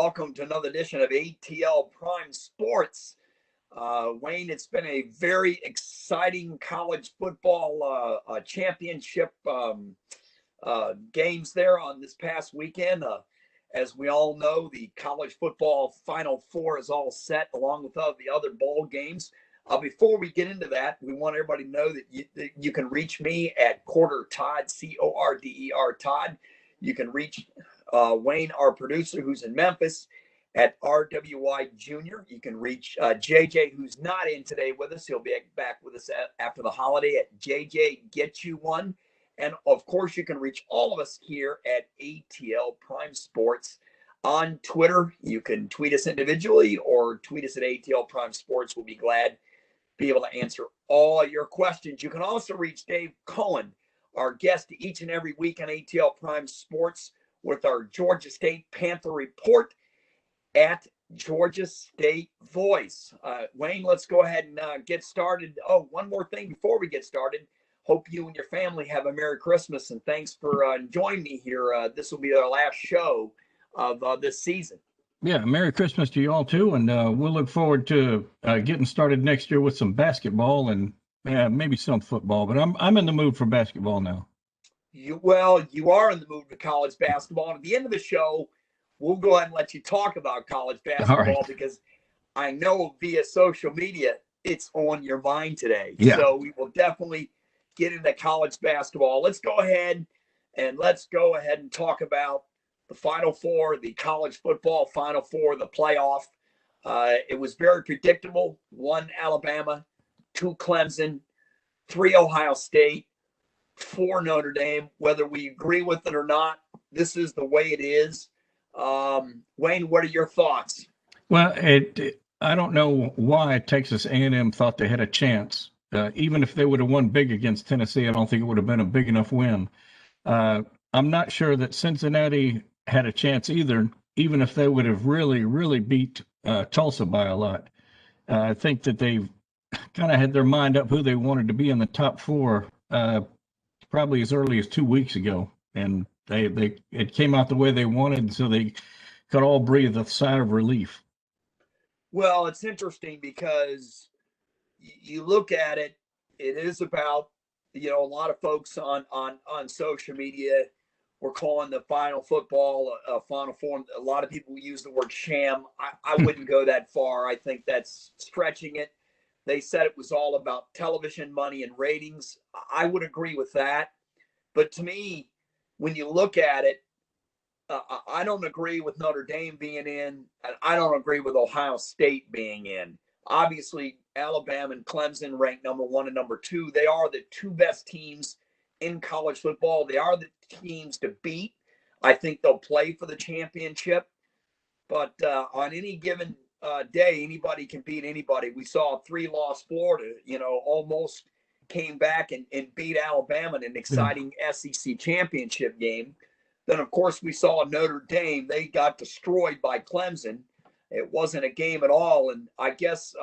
welcome to another edition of ATL Prime Sports. Wayne, it's been a very exciting college football championship games there on this past weekend. As we all know, the college football Final Four is all set along with all the other bowl games. Before we get into that, we want everybody to know that you can reach me at Corder Todd, C-O-R-D-E-R Todd. You can reach Wayne, our producer, who's in Memphis, at RWI Jr. You can reach JJ, who's not in today with us. He'll be back with us after the holiday at JJ Get You One. And, of course, you can reach all of us here at ATL Prime Sports on Twitter. You can tweet us individually or tweet us at ATL Prime Sports. We'll be glad to be able to answer all your questions. You can also reach Dave Cohen, our guest each and every week on ATL Prime Sports, with our Georgia State Panther report at Georgia State Voice. Wayne, let's go ahead and get started. Oh, one more thing before we get started. Hope you and your family have a Merry Christmas, and thanks for joining me here. This will be our last show of this season. Yeah, Merry Christmas to you all too, and we'll look forward to getting started next year with some basketball and maybe some football. But I'm in the mood for basketball now. You are in the mood for college basketball. And at the end of the show, we'll go ahead and let you talk about college basketball because I know via social media it's on your mind today. Yeah. So we will definitely get into college basketball. Let's go ahead and talk about the Final Four, the college football Final Four, the playoff. It was very predictable. 1 Alabama, 2 Clemson, 3 Ohio State, 4 Notre Dame. Whether we agree with it or not, this is the way it is. Wayne, what are your thoughts? Well, I don't know why Texas A&M thought they had a chance. Even if they would have won big against Tennessee, I don't think it would have been a big enough win. I'm not sure that Cincinnati had a chance either, even if they would have really, really beat Tulsa by a lot. I think that they've kind of had their mind up who they wanted to be in the top 4 probably as early as 2 weeks ago. And it came out the way they wanted, so they could all breathe a sigh of relief. Well, it's interesting because you look at it, it is about, a lot of folks on social media were calling the Final Football Final Four. A lot of people use the word sham. I wouldn't go that far. I think that's stretching it. They said it was all about television money and ratings. I would agree with that. But to me, when you look at it, I don't agree with Notre Dame being in, and I don't agree with Ohio State being in. Obviously, Alabama and Clemson ranked number 1 and number 2. They are the 2 best teams in college football. They are the teams to beat. I think they'll play for the championship. But on any given day, anybody can beat anybody. We saw 3-loss Florida, almost came back and beat Alabama in an exciting SEC championship game. Then, of course, we saw Notre Dame. They got destroyed by Clemson. It wasn't a game at all. And I guess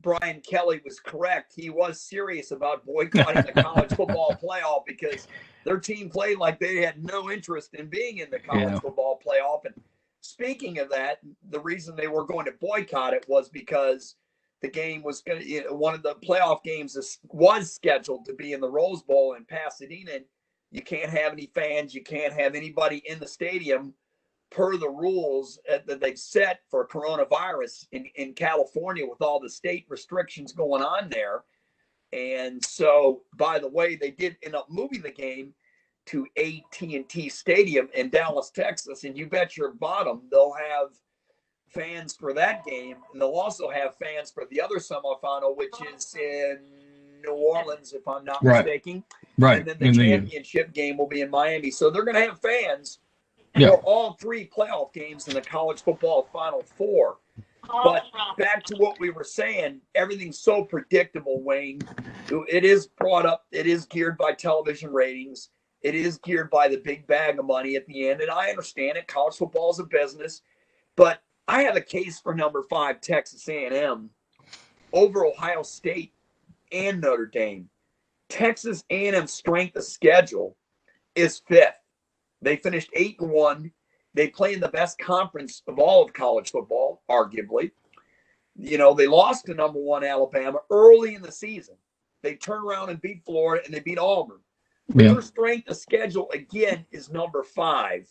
Brian Kelly was correct. He was serious about boycotting the college football playoff because their team played like they had no interest in being in the college football playoff. And speaking of that, the reason they were going to boycott it was because the game was going to, one of the playoff games was scheduled to be in the Rose Bowl in Pasadena. And you can't have any fans. You can't have anybody in the stadium per the rules that they've set for coronavirus in California with all the state restrictions going on there. And so, by the way, they did end up moving the game to AT&T Stadium in Dallas, Texas. And you bet your bottom they'll have fans for that game. And they'll also have fans for the other semifinal, which is in New Orleans, if I'm not mistaken. Right. And then the championship game will be in Miami. So they're going to have fans for all 3 playoff games in the college football Final Four. But back to what we were saying, everything's so predictable, Wayne. It is brought up. It is geared by television ratings. It is geared by the big bag of money at the end. And I understand it. College football is a business. But I have a case for number 5, Texas A&M, over Ohio State and Notre Dame. Texas A&M's strength of schedule is 5th. They finished 8-1. They play in the best conference of all of college football, arguably. You know, they lost to number 1 Alabama early in the season. They turned around and beat Florida, and they beat Auburn. But their strength of schedule, again, is number 5.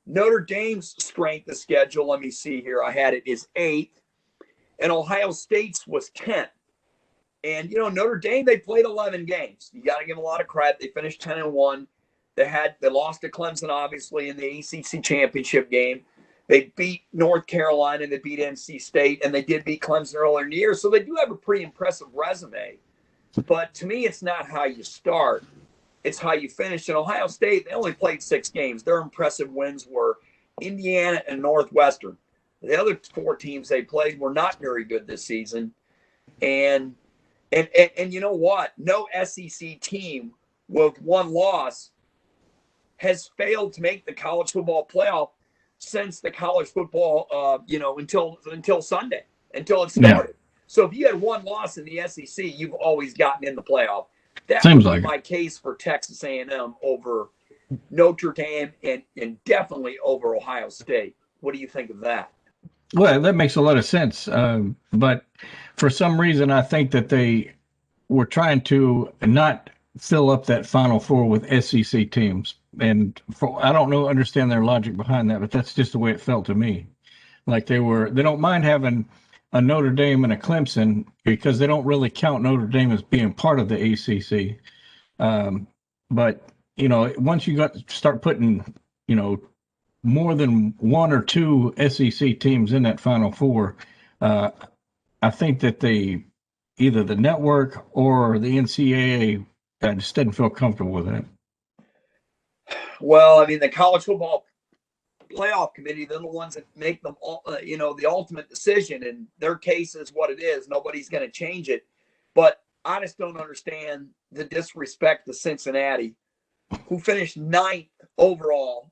Notre Dame's strength of schedule, let me see here, I had it, is 8th. And Ohio State's was 10th. And, you know, Notre Dame, they played 11 games. You got to give them a lot of credit. They finished 10-1. They lost to Clemson, obviously, in the ACC championship game. They beat North Carolina, they beat NC State, and they did beat Clemson earlier in the year. So they do have a pretty impressive resume. But to me, it's not how you start. It's how you finish. In Ohio State, they only played 6 games. Their impressive wins were Indiana and Northwestern. The other 4 teams they played were not very good this season. And you know what? No SEC team with 1 loss has failed to make the college football playoff since the college football, until Sunday, until it started. Yeah. So if you had 1 loss in the SEC, you've always gotten in the playoff. That seems would like be my case for Texas A&M over Notre Dame and definitely over Ohio State. What do you think of that? Well, that makes a lot of sense. But for some reason, I think that they were trying to not fill up that Final Four with SEC teams. And I don't understand their logic behind that, but that's just the way it felt to me. Like they don't mind having a Notre Dame and a Clemson because they don't really count Notre Dame as being part of the ACC. But, you know, once you start putting, you know, more than 1 or 2 SEC teams in that Final Four, I think that either the network or the NCAA just didn't feel comfortable with that. Well, I mean, the college football playoff committee, they're the ones that make them, the ultimate decision. And their case is what it is. Nobody's going to change it. But I just don't understand the disrespect to Cincinnati, who finished 9th overall.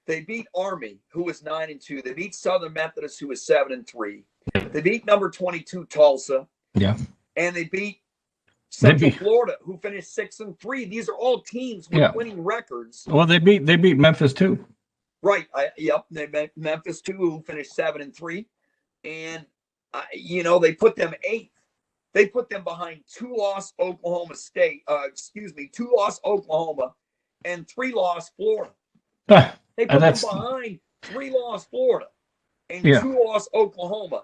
They beat Army, who was 9-2. They beat Southern Methodist, who was 7-3. They beat number 22 Tulsa. Yeah. And they beat Central Florida, who finished 6-3. These are all teams with winning records. Well, they beat Memphis too. Right. They met Memphis too, who finished 7-3, and they put them 8th. They put them behind 2-loss Oklahoma State. 2-loss Oklahoma, and 3-loss Florida. They put them behind 3-loss Florida and 2-loss Oklahoma.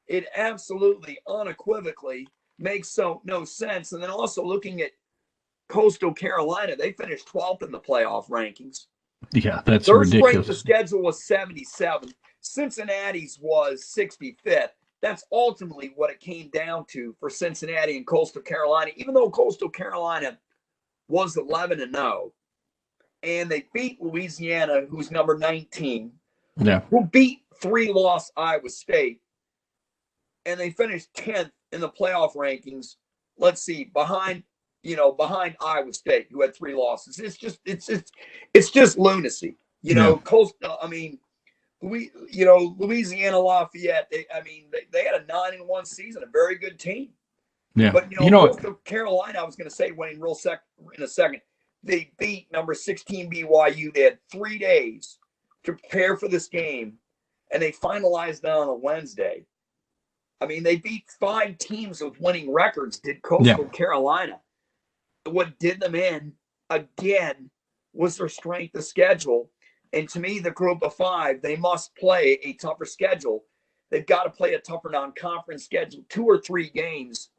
It absolutely, unequivocally makes no sense. And then also looking at Coastal Carolina, they finished 12th in the playoff rankings. Yeah, that's Their ridiculous. strength of schedule was 77. Cincinnati's was 65th. That's ultimately what it came down to for Cincinnati and Coastal Carolina, even though Coastal Carolina was 11-0. And they beat Louisiana, who's number 19, who beat 3-loss Iowa State. And they finished 10th in the playoff rankings. Let's see, behind Iowa State, who had 3 losses. It's just lunacy. Louisiana Lafayette, they had a 9-1 season, a very good team. Yeah. But Coastal Carolina, I was going to say, Wayne, in a second, they beat number 16 BYU. They had 3 days to prepare for this game, and they finalized that on a Wednesday. I mean, they beat 5 teams with winning records, did Coastal Carolina. What did them in, again, was their strength of schedule. And to me, the group of 5, they must play a tougher schedule. They've got to play a tougher non-conference schedule, 2 or 3 games.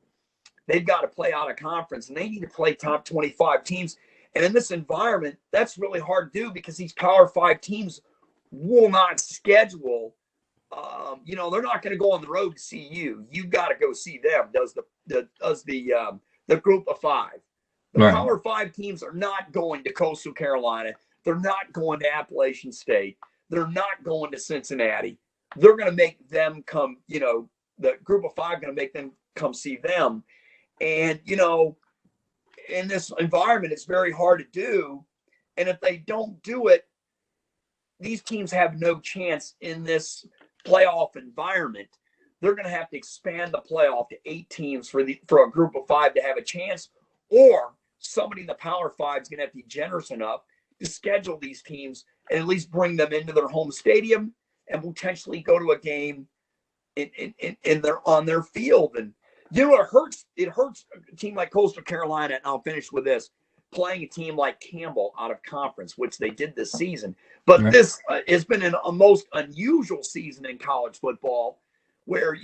They've got to play out of conference, and they need to play top 25 teams. And in this environment, that's really hard to do because these Power 5 teams will not schedule. They're not going to go on the road to see you. You've got to go see them. Does the group of 5? The Power 5 teams are not going to Coastal Carolina. They're not going to Appalachian State. They're not going to Cincinnati. They're going to make them come. The group of 5 going to make them come see them. And in this environment, it's very hard to do. And if they don't do it, these teams have no chance in this playoff environment. They're going to have to expand the playoff to 8 teams for a group of 5 to have a chance, or somebody in the Power 5 is going to have to be generous enough to schedule these teams and at least bring them into their home stadium and potentially go to a game on their field. And it hurts a team like Coastal Carolina, and I'll finish with this, playing a team like Campbell out of conference, which they did this season. But this has been a most unusual season in college football where,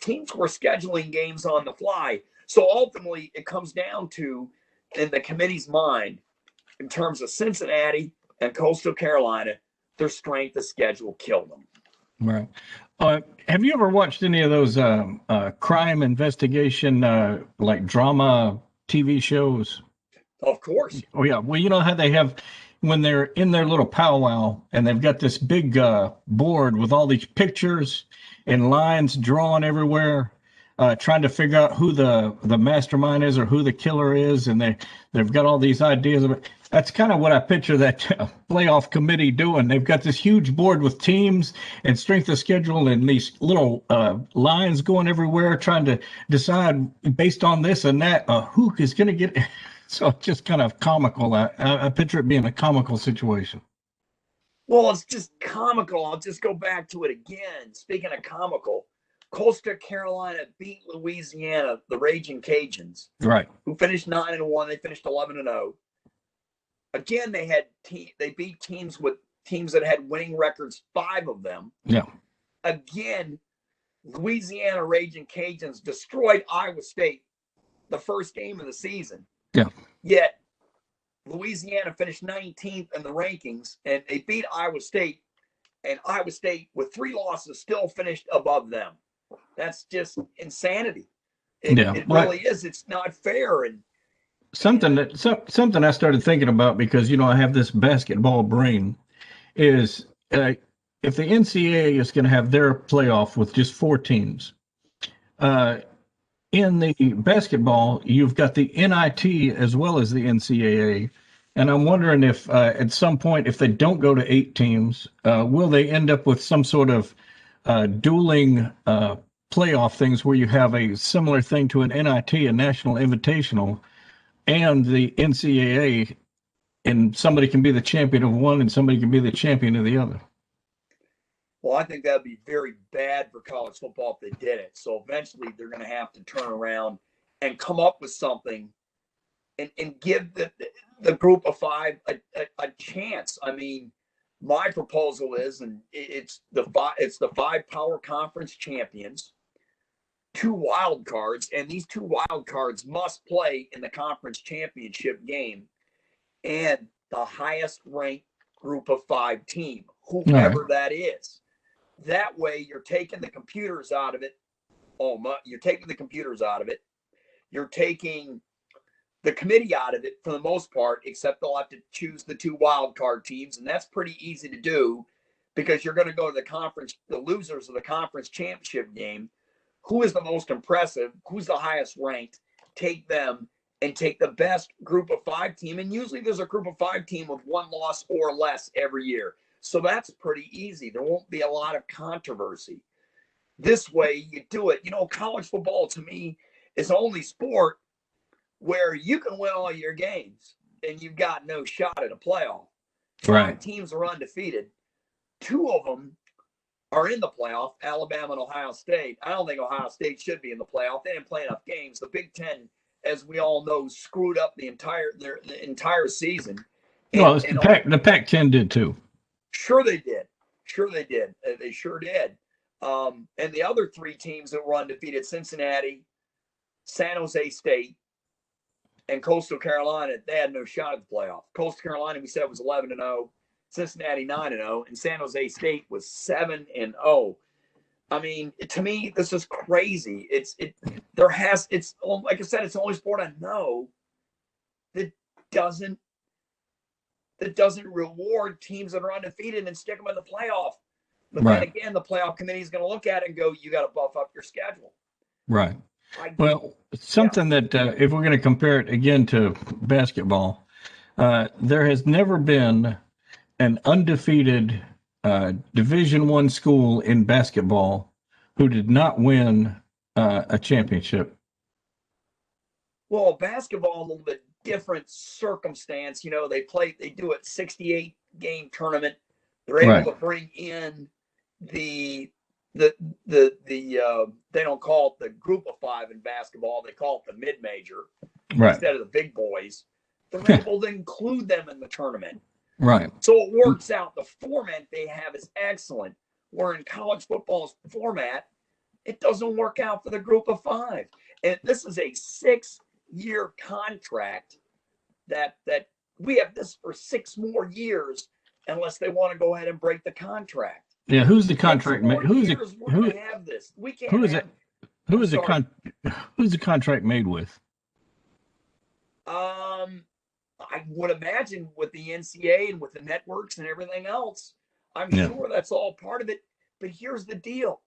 teams were scheduling games on the fly. So ultimately it comes down to, in the committee's mind, in terms of Cincinnati and Coastal Carolina, their strength of schedule killed them. Right. Have you ever watched any of those crime investigation, like drama TV shows? Of course. Oh, yeah. Well, you know how they have, when they're in their little powwow and they've got this big board with all these pictures and lines drawn everywhere, trying to figure out who the mastermind is or who the killer is, and they've got all these ideas of it. That's kind of what I picture that playoff committee doing. They've got this huge board with teams and strength of schedule and these little lines going everywhere, trying to decide based on this and that who is going to get. So it's just kind of comical. I picture it being a comical situation. Well, it's just comical. I'll just go back to it again. Speaking of comical, Coastal Carolina beat Louisiana, the Raging Cajuns, right? Who finished 9-1. They finished 11-0. Again, they beat teams that had winning records, 5 of them. Yeah. Again, Louisiana Raging Cajuns destroyed Iowa State the first game of the season. Yeah. Yet Louisiana finished 19th in the rankings, and they beat Iowa State, and Iowa State with 3 losses still finished above them. That's just insanity. It really is. It's not fair. And something I started thinking about, because I have this basketball brain, is if the NCAA is going to have their playoff with just 4 teams, in the basketball you've got the NIT as well as the NCAA, and I'm wondering if at some point, if they don't go to 8 teams, will they end up with some sort of dueling playoff things where you have a similar thing to an NIT, a National Invitational, and the NCAA, and somebody can be the champion of one and somebody can be the champion of the other? Well, I think that would be very bad for college football if they did it. So eventually they're going to have to turn around and come up with something and give the group of 5 a chance. I mean, my proposal is, and it's the 5 power conference champions, 2 wild cards, and these 2 wild cards must play in the conference championship game, and the highest ranked group of 5 team, whoever that is. That way you're taking the computers out of it. You're taking the computers out of it. You're taking the committee out of it for the most part, except they'll have to choose the 2 wild card teams, and that's pretty easy to do because you're going to go to the losers of the conference championship game. Who is the most impressive? Who's the highest ranked? Take them and take the best group of 5 team. And usually there's a group of 5 team with 1 loss or less every year. So that's pretty easy. There won't be a lot of controversy. This way you do it. College football to me is the only sport where you can win all your games and you've got no shot at a playoff. 5 teams are undefeated. 2 of them are in the playoff, Alabama and Ohio State. I don't think Ohio State should be in the playoff. They didn't play enough games. The Big Ten, as we all know, screwed up the entire season. Well, the Pac-10 did too. Sure they did. They sure did. And the other 3 teams that were undefeated, Cincinnati, San Jose State, and Coastal Carolina, they had no shot at the playoff. Coastal Carolina, we said, was 11-0. Cincinnati 9-0, and San Jose State was 7-0. I mean, to me, this is crazy. It's like I said, it's the only sport I know that doesn't reward teams that are undefeated and stick them in the playoff. But then again, the playoff committee is going to look at it and go, "You got to buff up your schedule." Right. Well, something that if we're going to compare it again to basketball, there has never been an undefeated Division I school in basketball who did not win a championship. Well, basketball, a little bit different circumstance. They do it 68 8-game tournament. They're able to bring in the they don't call it the group of 5 in basketball. They call it the mid-major instead of the big boys. They're able to include them in the tournament. Right. So it works out. The format they have is excellent. Where in college football's format, it doesn't work out for the group of 5. And this is a 6-year contract that we have this for 6 more years unless they want to go ahead and break the contract. Yeah, who's the contract made? Who's the have this? We can't. Who is it? Who's the contract made with? I would imagine with the NCAA and with the networks and everything else. I'm sure that's all part of it. But here's the deal: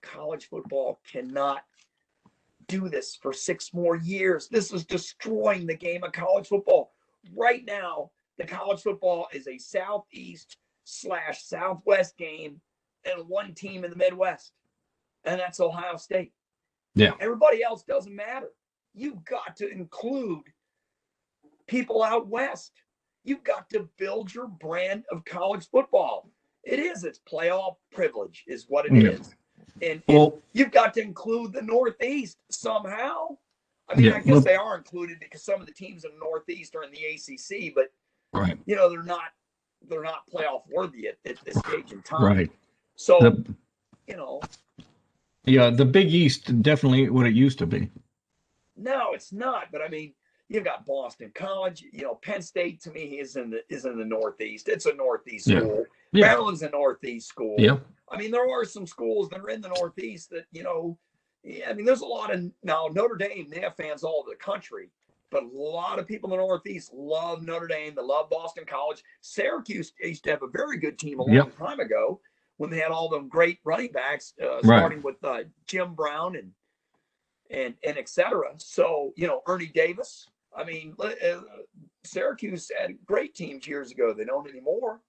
college football cannot do this for 6 more years. This is destroying the game of college football. Right now, the college football is a Southeast/Southwest game and one team in the Midwest, and that's Ohio State. Yeah. Everybody else doesn't matter. You've got to include people out west. You've got to build your brand of college football. It's playoff privilege is what it is. And you've got to include the Northeast somehow. I mean, I guess they are included because some of the teams in the Northeast are in the ACC, but they're not playoff worthy at this stage in time. Right. So, Yeah, the Big East definitely what it used to be. No, it's not. But I mean, you've got Boston College. Penn State to me is in the Northeast. It's a Northeast school. Yeah. Maryland's a Northeast school. Yeah. I mean, there are some schools that are in the Northeast that I mean, there's a lot of now Notre Dame. They have fans all over the country, but a lot of people in the Northeast love Notre Dame. They love Boston College. Syracuse used to have a very good team a long time ago when they had all them great running backs, starting with Jim Brown and et cetera. So, Ernie Davis. I mean, Syracuse had great teams years ago. They don't anymore.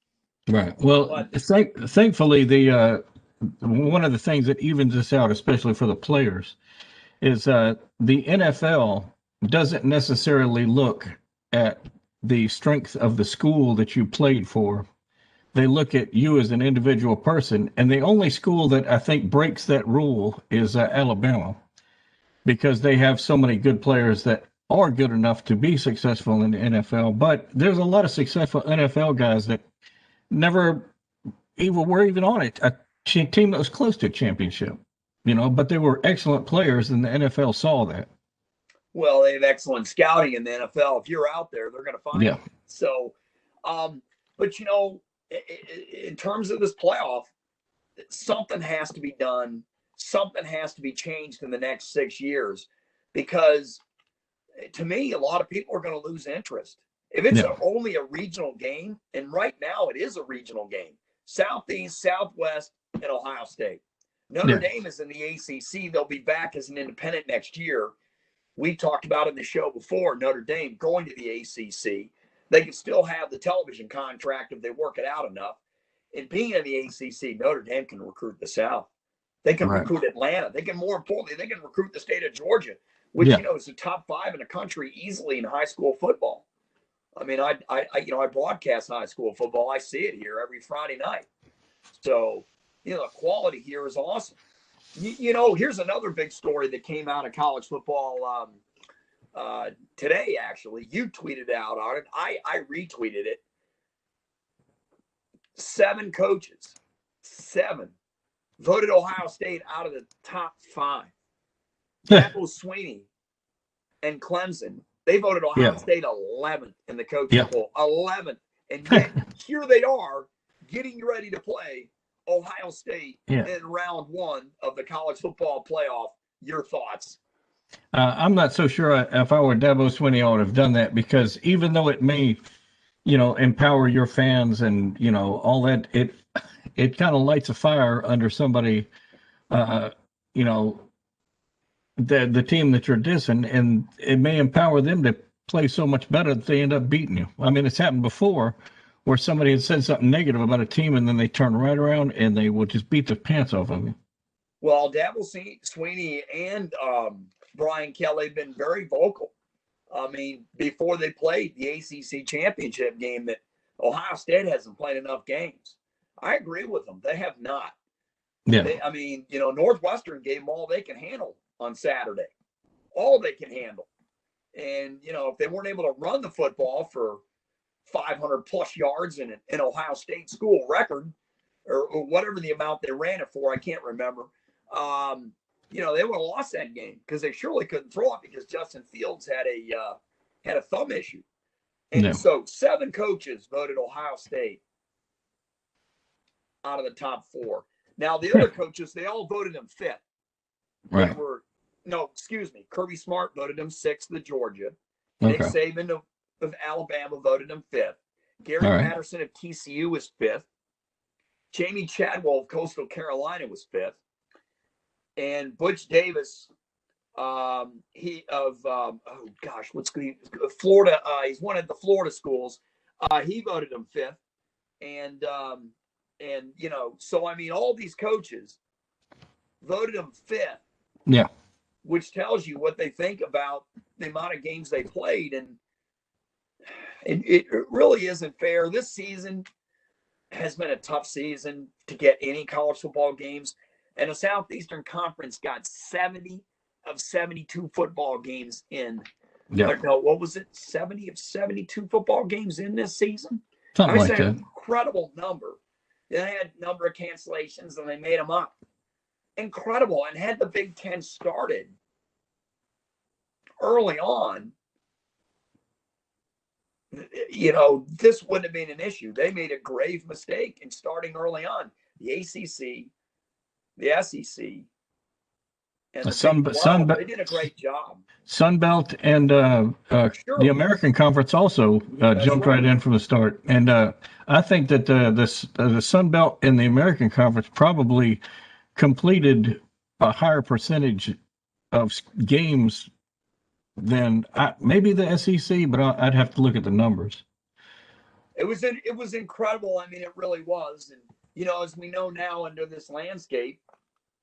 Right. Well, thankfully, the one of the things that evens this out, especially for the players, is the NFL doesn't necessarily look at the strength of the school that you played for. They look at you as an individual person, and the only school that I think breaks that rule is Alabama, because they have so many good players that are good enough to be successful in the NFL. But there's a lot of successful NFL guys that never were even on a team that was close to a championship, but they were excellent players, and the NFL saw that. Well, they have excellent scouting in the NFL. If you're out there, they're going to find you. So, but in terms of this playoff, something has to be done. Something has to be changed in the next 6 years, because to me, a lot of people are going to lose interest. If it's only a regional game, and right now it is a regional game, Southeast, Southwest, and Ohio State. Notre Dame is in the ACC. They'll be back as an independent next year. We talked about in the show before, Notre Dame going to the ACC. They can still have the television contract if they work it out enough. And being in the ACC, Notre Dame can recruit the South. They can recruit Atlanta. They can, more importantly, they can recruit the state of Georgia, which, is the top 5 in the country easily in high school football. I mean, I broadcast high school football. I see it here every Friday night. So, the quality here is awesome. Here's another big story that came out of college football today, actually. You tweeted out on it. I retweeted it. 7 coaches, 7, voted Ohio State out of the top 5. Dabo Swinney and Clemson, they voted Ohio State 11th in the coaching poll. 11th. And yet, here they are getting ready to play Ohio State in round 1 of the college football playoff. Your thoughts? I'm not so sure if I were Dabo Swinney, I would have done that, because even though it may, empower your fans and, all that, it kind of lights a fire under somebody, the team that you're dissing, and it may empower them to play so much better that they end up beating you. I mean, it's happened before where somebody had said something negative about a team, and then they turn right around and they will just beat the pants off of you. Well, Dabo Swinney and Brian Kelly have been very vocal. I mean, before they played the ACC championship game, that Ohio State hasn't played enough games. I agree with them. They have not. Yeah. I mean, Northwestern gave them all they can handle on Saturday. All they can handle. And, if they weren't able to run the football for 500 plus yards in an Ohio State school record, or whatever the amount they ran it for, I can't remember. They would have lost that game because they surely couldn't throw it because Justin Fields had a thumb issue. And so 7 coaches voted Ohio State out of the top 4. Now, the other coaches, they all voted him 5th. Right. Kirby Smart voted him 6th to Georgia. Okay. Nick Saban of Alabama voted him 5th. Gary Patterson of TCU was 5th. Jamie Chadwell of Coastal Carolina was 5th. And Butch Davis, Florida, he's one of the Florida schools. He voted him 5th. And so I mean, all these coaches voted him 5th. Yeah. Which tells you what they think about the amount of games they played. And it really isn't fair. This season has been a tough season to get any college football games. And the Southeastern Conference got 70 of 72 football games in. Yeah. No, what was it? 70 of 72 football games in this season? Something like that. Incredible number. They had a number of cancellations and they made them up. Incredible. And had the Big Ten started early on, this wouldn't have been an issue. They made a grave mistake in starting early on. The ACC, the SEC, and the they did a great job. Sun Belt and the American Conference also jumped right in from the start. And I think that the Sun Belt and the American Conference probably completed a higher percentage of games than maybe the SEC, but I'd have to look at the numbers. It was incredible. I mean, it really was. And, as we know now under this landscape,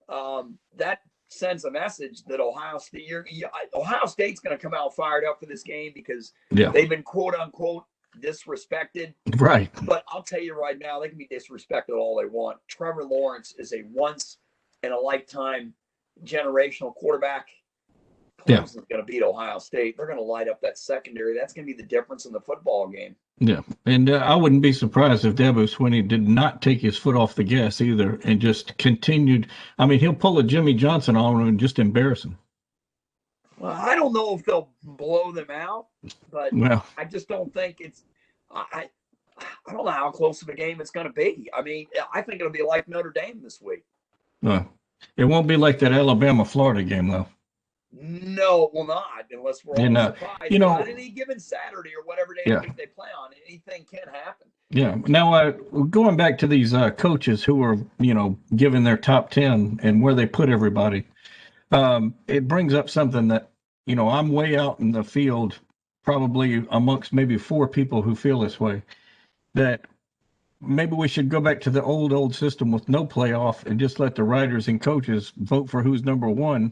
that sends a message that Ohio State's going to come out fired up for this game because they've been quote unquote disrespected. Right. But I'll tell you right now, they can be disrespected all they want. Trevor Lawrence is a once in a lifetime generational quarterback. Clemson's going to beat Ohio State. They're going to light up that secondary. That's going to be the difference in the football game. Yeah, and I wouldn't be surprised if Dabo Swinney did not take his foot off the gas either and just continued. I mean, he'll pull a Jimmy Johnson on him and just embarrass him. Well, I don't know if they'll blow them out, but I just don't think it's I don't know how close of a game it's going to be. I mean, I think it'll be like Notre Dame this week. It won't be like that Alabama-Florida game, though. No, it will not, unless we're all surprised. On any given Saturday or whatever day of the week they play on, anything can happen. Yeah. Now, going back to these coaches who are, given their top 10 and where they put everybody, it brings up something that, I'm way out in the field, probably amongst maybe 4 people who feel this way, that maybe we should go back to the old system with no playoff and just let the writers and coaches vote for who's number 1.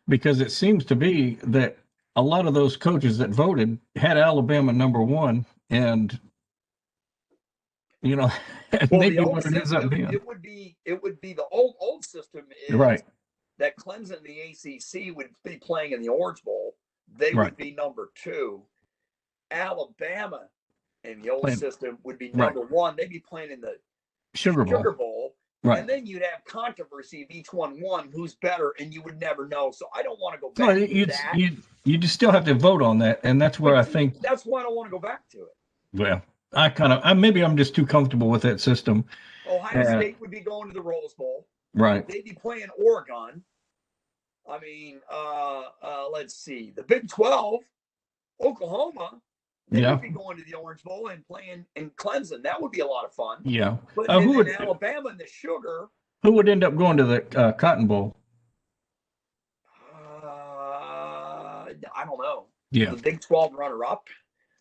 Because it seems to be that a lot of those coaches that voted had Alabama number 1, and maybe what it ends up being. It would be the old system is that Clemson and the ACC would be playing in the Orange Bowl. They would be number 2. Alabama in the old system would be number 1. They'd be playing in the Sugar Bowl. Right. And then you'd have controversy of each one who's better, and you would never know. So I don't want to go back to that. You just still have to vote on that, and that's where I think. That's why I don't want to go back to it. Well, maybe I'm just too comfortable with that system. Ohio State would be going to the Rose Bowl. Right. They'd be playing Oregon. I mean, let's see. The Big 12, Oklahoma. They would be going to the Orange Bowl and playing in Clemson. That would be a lot of fun. Yeah. But then in Alabama and the Sugar. Who would end up going to the Cotton Bowl? I don't know. Yeah. The Big 12 runner-up.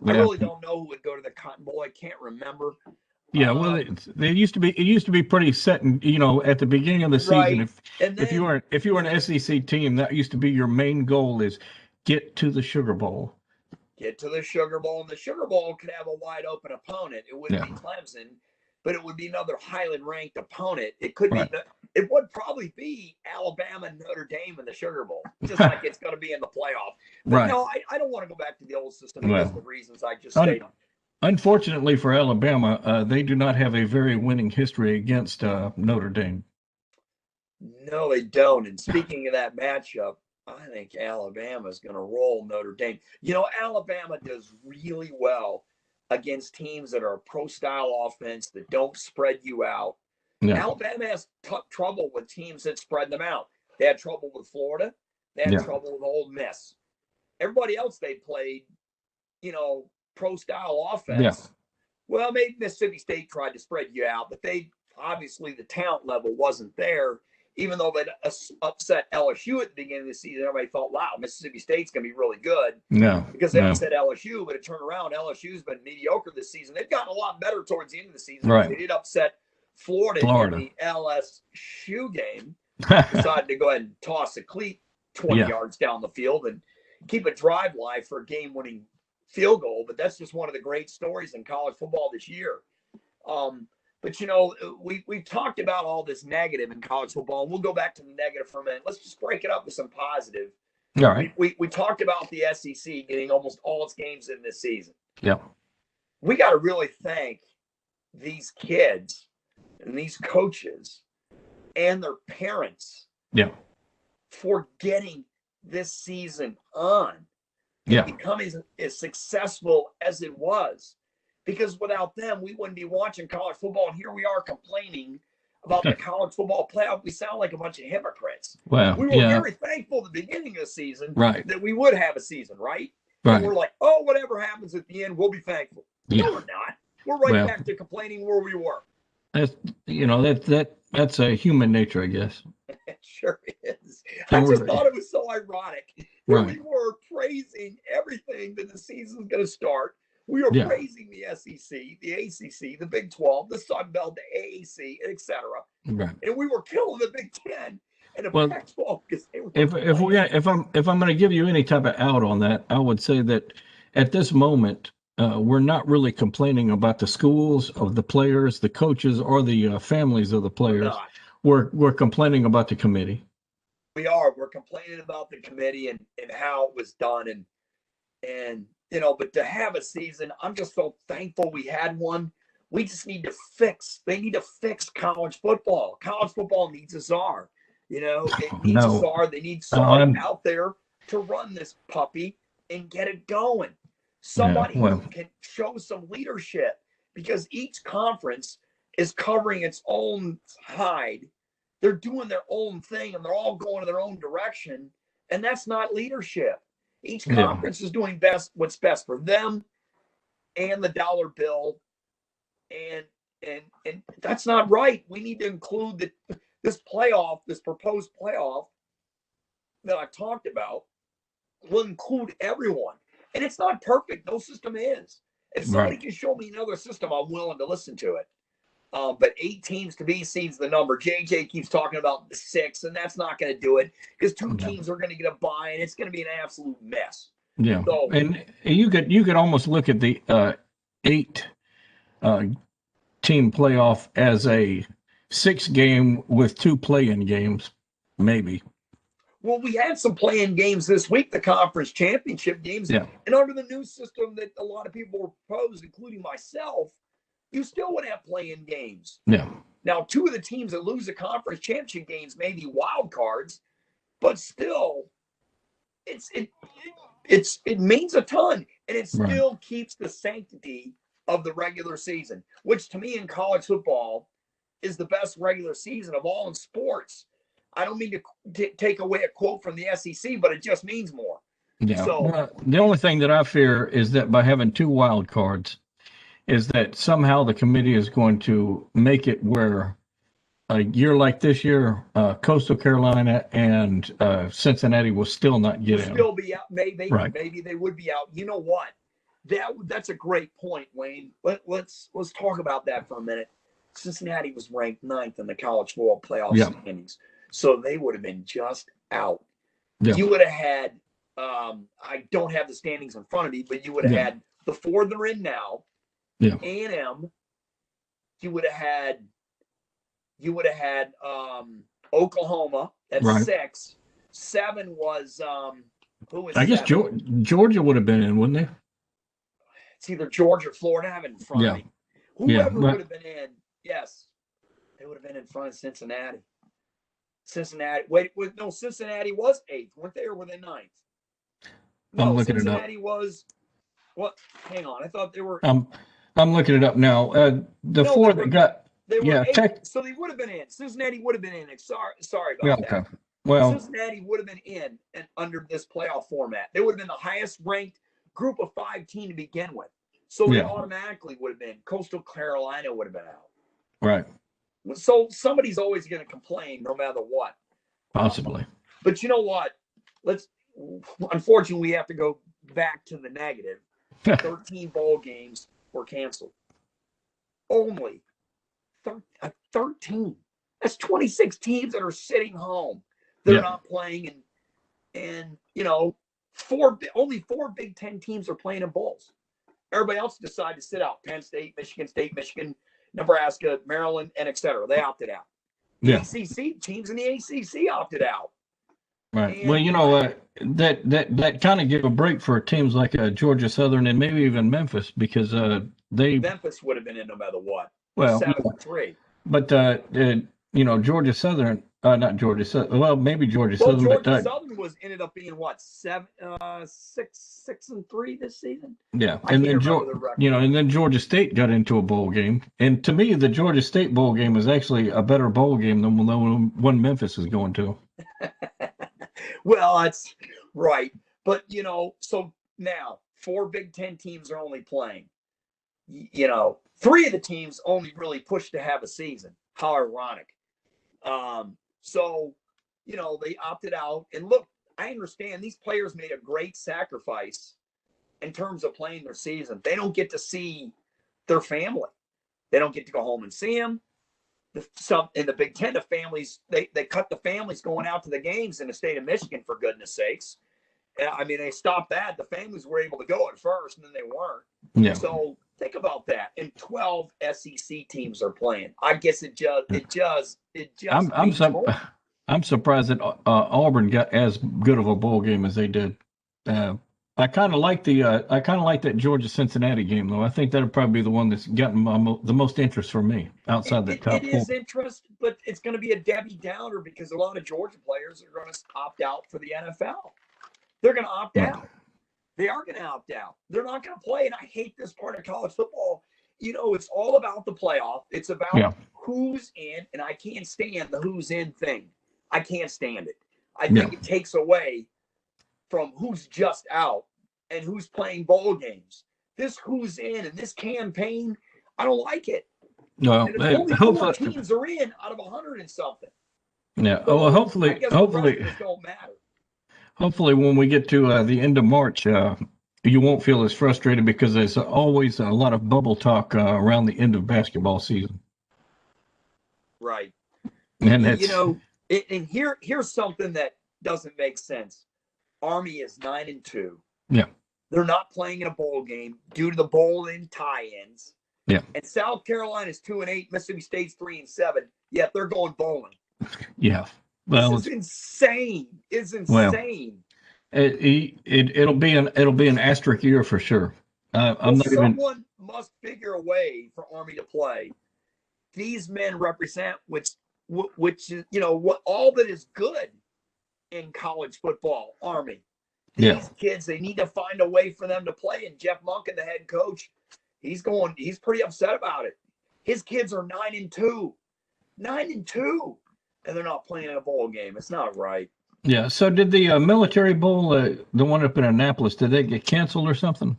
I really don't know who would go to the Cotton Bowl. I can't remember. Yeah, well, it used to be pretty set, and at the beginning of the season, if you were an SEC team, that used to be your main goal is get to the Sugar Bowl. get to the Sugar Bowl, and the Sugar Bowl could have a wide open opponent. It wouldn't be Clemson, but it would be another highly ranked opponent. It could be, it would probably be Alabama and Notre Dame in the Sugar Bowl, just like it's going to be in the playoff. But no, I don't want to go back to the old system because of the reasons I just stated. Unfortunately for Alabama, they do not have a very winning history against Notre Dame. No, they don't. And speaking of that matchup, I think Alabama is going to roll Notre Dame. You know, Alabama does really well against teams that are a pro-style offense that don't spread you out. Yeah. Alabama has trouble with teams that spread them out. They had trouble with Florida. They had trouble with Ole Miss. Everybody else they played, you know, pro-style offense. Yeah. Well, maybe Mississippi State tried to spread you out, but they obviously the talent level wasn't there. Even though they upset LSU at the beginning of the season, everybody thought, wow, Mississippi State's going to be really good. No. Because they upset LSU, but it turned around. LSU's been mediocre this season. They've gotten a lot better towards the end of the season. Right. They did upset Florida in the LSU game. Decided to go ahead and toss a cleat 20 yards down the field and keep a drive live for a game-winning field goal. But that's just one of the great stories in college football this year. But, you know, we've talked about all this negative in college football, and we'll go back to the negative for a minute. Let's just break it up with some positive. All right. We talked about the SEC getting almost all its games in this season. Yeah. We got to really thank these kids and these coaches and their parents for getting this season on and becoming as successful as it was. Because without them, we wouldn't be watching college football. And here we are complaining about the college football playoff. We sound like a bunch of hypocrites. Well, we were very thankful at the beginning of the season that we would have a season, right? And we're like, oh, whatever happens at the end, we'll be thankful. No, we're not. We're right back to complaining where we were. That's, you know, that's a human nature, I guess. It sure is. I just thought it was so ironic. Here we were praising everything that the season's going to start. We are praising the SEC, the ACC, the Big 12, the Sun Belt, the AAC, etc. Right. And we were killing the Big 10 and the Pac-12 because they were. If I'm going to give you any type of out on that, I would say that at this moment we're not really complaining about the schools of the players, the coaches, or the families of the players. We're complaining about the committee. We are. We're complaining about the committee and how it was done and. You know, but to have a season, I'm just so thankful we had one. We just need to they need to fix college football. College football needs a czar. You know, it needs a czar. They need someone out there to run this puppy and get it going. Somebody who can show some leadership because each conference is covering its own hide. They're doing their own thing and they're all going in their own direction. And that's not leadership. Each conference is doing what's best for them and the dollar bill. And that's not right. We need to include this proposed playoff that I talked about will include everyone. And it's not perfect. No system is. If somebody can show me another system, I'm willing to listen to it. But 8 teams to be seems the number. JJ keeps talking about the 6, and that's not going to do it because 2 teams are going to get a bye, and it's going to be an absolute mess. Yeah, so, and you could almost look at the 8 team playoff as a 6 game with 2 play-in games, maybe. Well, we had some play-in games this week, the conference championship games, and under the new system that a lot of people were proposed, including myself. You still would have play-in games. Yeah. Now, 2 of the teams that lose the conference championship games may be wild cards, but still, it means a ton, and it still keeps the sanctity of the regular season, which to me in college football is the best regular season of all in sports. I don't mean to take away a quote from the SEC, but it just means more. Yeah. So, the only thing that I fear is that by having 2 wild cards, is that somehow the committee is going to make it where a year like this year, Coastal Carolina and Cincinnati will still not get in. Still be out. Maybe they would be out. You know what? That's a great point, Wayne. Let's talk about that for a minute. Cincinnati was ranked 9th in the college football playoff standings, so they would have been just out. Yeah. You would have had I don't have the standings in front of me, but you would have Yeah. had the 4 that are in now. Yeah. A&M. You would have had Oklahoma at Right. 6. 7 was who was I guess 7? Georgia would have been in, wouldn't they? It's either Georgia or Florida. I have it in front of me. Yeah. Whoever would have been in, yes, they would have been in front of Cincinnati. Cincinnati was 8th, weren't they, or were they 9th? No, I'm looking Cincinnati it up. was what? Hang on, I thought they were. I'm looking it up now. The No, 4 that got they were yeah, 8th, so they would have been in. Cincinnati would have been in. Sorry yeah, about that. okay. Well, Cincinnati would have been in and under this playoff format. They would have been the highest ranked group of 5 team to begin with. So they automatically would have been. Coastal Carolina would have been out. right. So somebody's always going to complain no matter what. Possibly. But you know what? Unfortunately, we have to go back to the negative. 13 bowl games were canceled. Only 13. That's 26 teams that are sitting home. They're not playing, and only 4 Big Ten teams are playing in bowls. Everybody else decided to sit out. Penn State, Michigan, Nebraska, Maryland, and etc. They opted out. The ACC teams in the ACC opted out. Right. And, well, that kind of give a break for teams like Georgia Southern and maybe even Memphis, because Memphis would have been in no matter what. Well, 7-3. But Georgia Southern, not Georgia Southern. Well, maybe Georgia Well, Southern. Georgia Southern ended up being what, 6-3 this season. Yeah, and then and then Georgia State got into a bowl game, and to me, the Georgia State bowl game is actually a better bowl game than the one Memphis is going to. Well, that's right, but so now 4 Big Ten teams are only playing. 3 of the teams only really pushed to have a season. How ironic. So, they opted out. And look, I understand these players made a great sacrifice in terms of playing their season. They don't get to see their family. They don't get to go home and see them. In the Big Ten, the families, they cut the families going out to the games in the state of Michigan, for goodness sakes. I mean, they stopped that. The families were able to go at first, and then they weren't. Yeah. So think about that. And 12 SEC teams are playing. I guess it just. I'm surprised that Auburn got as good of a bowl game as they did. I kind of like that Georgia Cincinnati game, though. I think that'll probably be the one that's gotten the most interest for me outside the top 4. It is interest, but it's going to be a Debbie Downer because a lot of Georgia players are going to opt out for the NFL. They're going to opt out. They are going to opt out. They're not going to play. And I hate this part of college football. It's all about the playoff. It's about who's in, and I can't stand the who's in thing. I can't stand it. I think it takes away from who's just out and who's playing bowl games. This who's in and this campaign, I don't like it. No, only 4 teams are in out of 100 and something. Yeah. So, well, hopefully, don't matter. Hopefully, when we get to the end of March, you won't feel as frustrated because there's always a lot of bubble talk around the end of basketball season. Right. And and here's something that doesn't make sense. Army is 9-2. Yeah. They're not playing in a bowl game due to the bowl-in tie-ins. Yeah. And South Carolina is 2-8. Mississippi State's 3-7. Yet they're going bowling. Yeah. Well, this is insane. It's insane. Well, it'll be an asterisk year for sure. Someone must figure a way for Army to play. These men represent which is what all that is good in college football. Army. These kids, they need to find a way for them to play. And Jeff Monken, the head coach, he's pretty upset about it. His kids are 9-2. 9-2. And they're not playing in a bowl game. It's not right. Yeah. So did the military bowl, the one up in Annapolis, did they get canceled or something?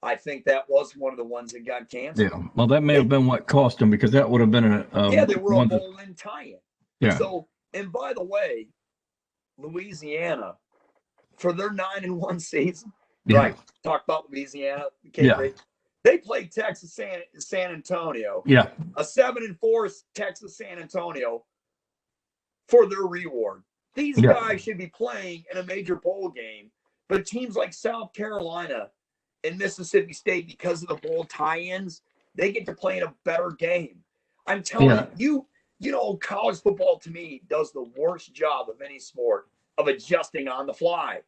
I think that was one of the ones that got canceled. Yeah. Well, that may have been what cost them because that would have been they were a bowl-in tie-in. Yeah. So, and by the way, Louisiana, for their 9-1 season, right? Talk about Louisiana. They played Texas San Antonio. Yeah. A 7-4 Texas San Antonio for their reward. These guys should be playing in a major bowl game But teams like South Carolina and Mississippi State, because of the bowl tie-ins, they get to play in a better game. I'm telling you, college football to me does the worst job of any sport of adjusting on the fly.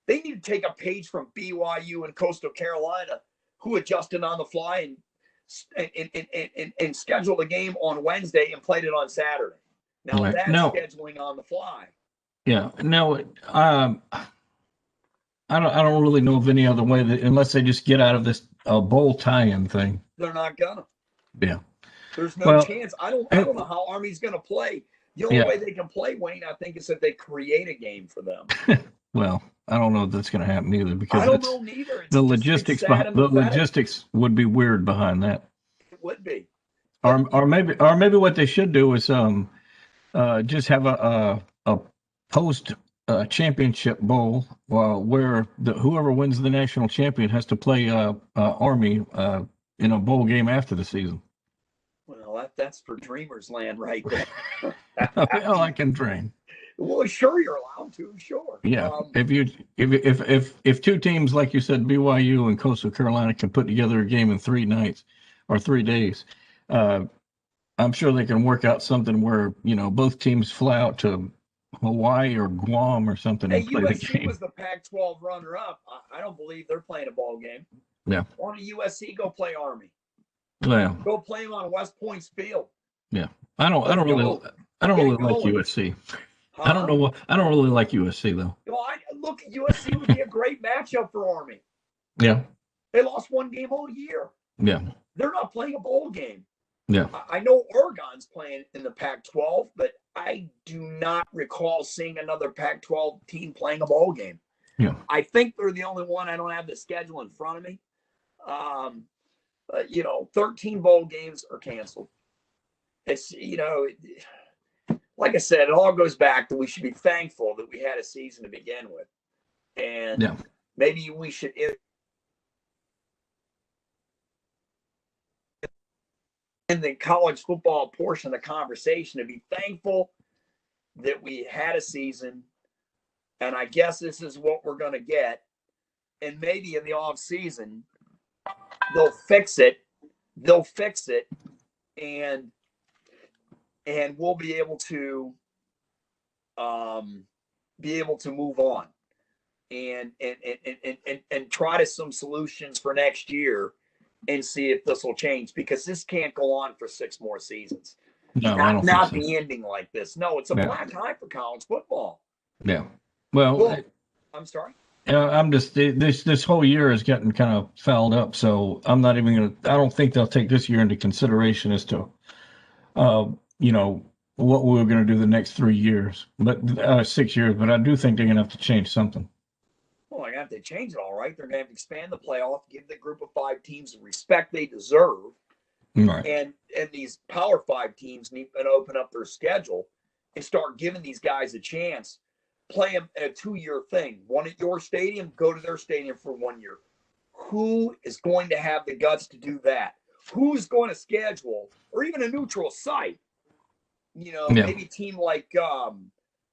They need to take a page from BYU and Coastal Carolina, who adjusted on the fly and scheduled a game on Wednesday and played it on Saturday. Now that's scheduling on the fly. Yeah. No, I don't really know of any other way that, unless they just get out of this bowl tie-in thing. They're not gonna. Yeah. There's no chance. I don't know how Army's gonna play. The only way they can play, Wayne, I think, is if they create a game for them. Well, I don't know if that's going to happen either, because I don't know neither. The logistics would be weird behind that. It would be. Or maybe what they should do is just have a post championship bowl where whoever wins the national champion has to play Army in a bowl game after the season. Well, that's for dreamers land right there. Well, I can dream. Well, sure, you're allowed to. Sure. Yeah. If two teams, like you said, BYU and Coastal Carolina, can put together a game in 3 nights or 3 days, I'm sure they can work out something where both teams fly out to Hawaii or Guam or something and play USC the game. Was the Pac-12 runner-up. I don't believe they're playing a ball game. Yeah. Why don't USC go play Army? Yeah. Go play them on West Point's field. Yeah. I don't really like USC. Huh? I don't really like USC though. Well, look, USC would be a great matchup for Army. Yeah. They lost 1 game all year. Yeah. They're not playing a bowl game. Yeah. I know Oregon's playing in the Pac-12, but I do not recall seeing another Pac-12 team playing a bowl game. Yeah. I think they're the only one. I don't have the schedule in front of me. 13 bowl games are canceled. It's, like I said, it all goes back to we should be thankful that we had a season to begin with. And maybe we should, in the college football portion of the conversation, to be thankful that we had a season. And I guess this is what we're going to get. And maybe in the off season, they'll fix it. And we'll be able to move on and try some solutions for next year and see if this will change, because this can't go on for 6 more seasons. No, not the ending like this. No, it's a black time for college football. Yeah. Well, I'm sorry. I'm just this whole year is getting kind of fouled up, so I'm not even gonna. I don't think they'll take this year into consideration as to, what we're gonna do the next 3 years, but 6 years. But I do think they're gonna have to change something. Well, they're gonna have to change it, all right. They're gonna have to expand the playoff, give the group of 5 teams the respect they deserve, right? And these Power 5 teams need to open up their schedule and start giving these guys a chance. Play them a 2-year thing. One at your stadium, go to their stadium for 1 year. Who is going to have the guts to do that? Who's going to schedule, or even a neutral site? Maybe a team like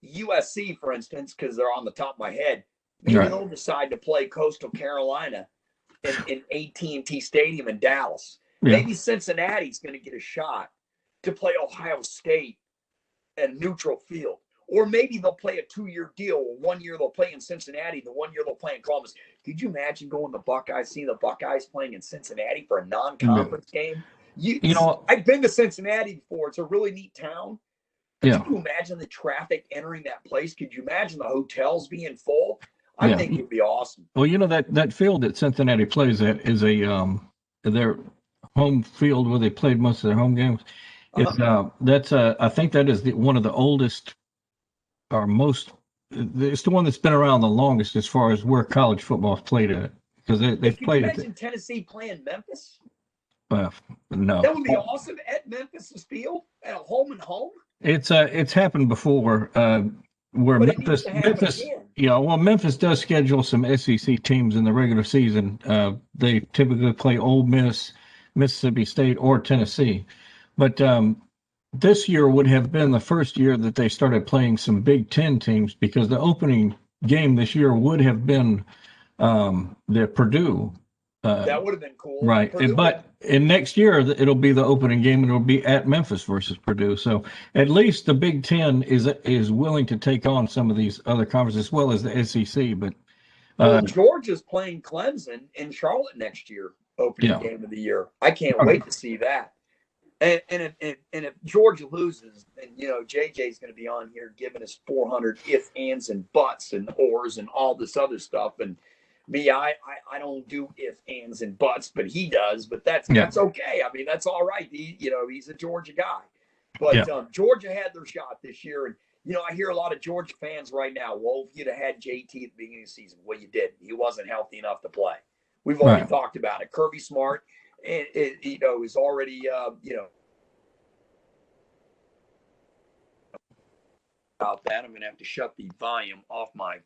USC, for instance, because they're on the top of my head. Maybe they'll decide to play Coastal Carolina in AT&T Stadium in Dallas. Yeah. Maybe Cincinnati's going to get a shot to play Ohio State at a neutral field. Or maybe they'll play a 2-year deal. 1 year they'll play in Cincinnati, the 1 year they'll play in Columbus. Could you imagine going to Buckeyes, seeing the Buckeyes playing in Cincinnati for a non-conference game? I've been to Cincinnati before. It's a really neat town. Could you imagine the traffic entering that place? Could you imagine the hotels being full? I think it'd be awesome. Well, that field that Cincinnati plays at is their home field where they played most of their home games. I think that is one of the oldest. It's the one that's been around the longest as far as where college football is played at, because they've played it. Can you imagine Tennessee playing Memphis? No. That would be awesome at Memphis's field, at a home and home. It's happened before, where Memphis, Memphis does schedule some SEC teams in the regular season. They typically play Ole Miss, Mississippi State, or Tennessee, but this year would have been the first year that they started playing some Big Ten teams, because the opening game this year would have been the Purdue. That would have been cool. Right. But in next year, it'll be the opening game, and it'll be at Memphis versus Purdue. So at least the Big Ten is willing to take on some of these other conferences as well as the SEC. But Georgia's playing Clemson in Charlotte next year, opening game of the year. I can't wait to see that. And if Georgia loses, then JJ's going to be on here giving us 400 if, ands, and buts and ors and all this other stuff. And me, I don't do if, ands, and buts, but he does. But that's okay. I mean, that's all right. He's a Georgia guy. But Georgia had their shot this year, and I hear a lot of Georgia fans right now. Well, if you'd have had JT at the beginning of the season, well, you didn't. He wasn't healthy enough to play. We've already talked about it. Kirby Smart. Is already, about that. I'm going to have to shut the volume off my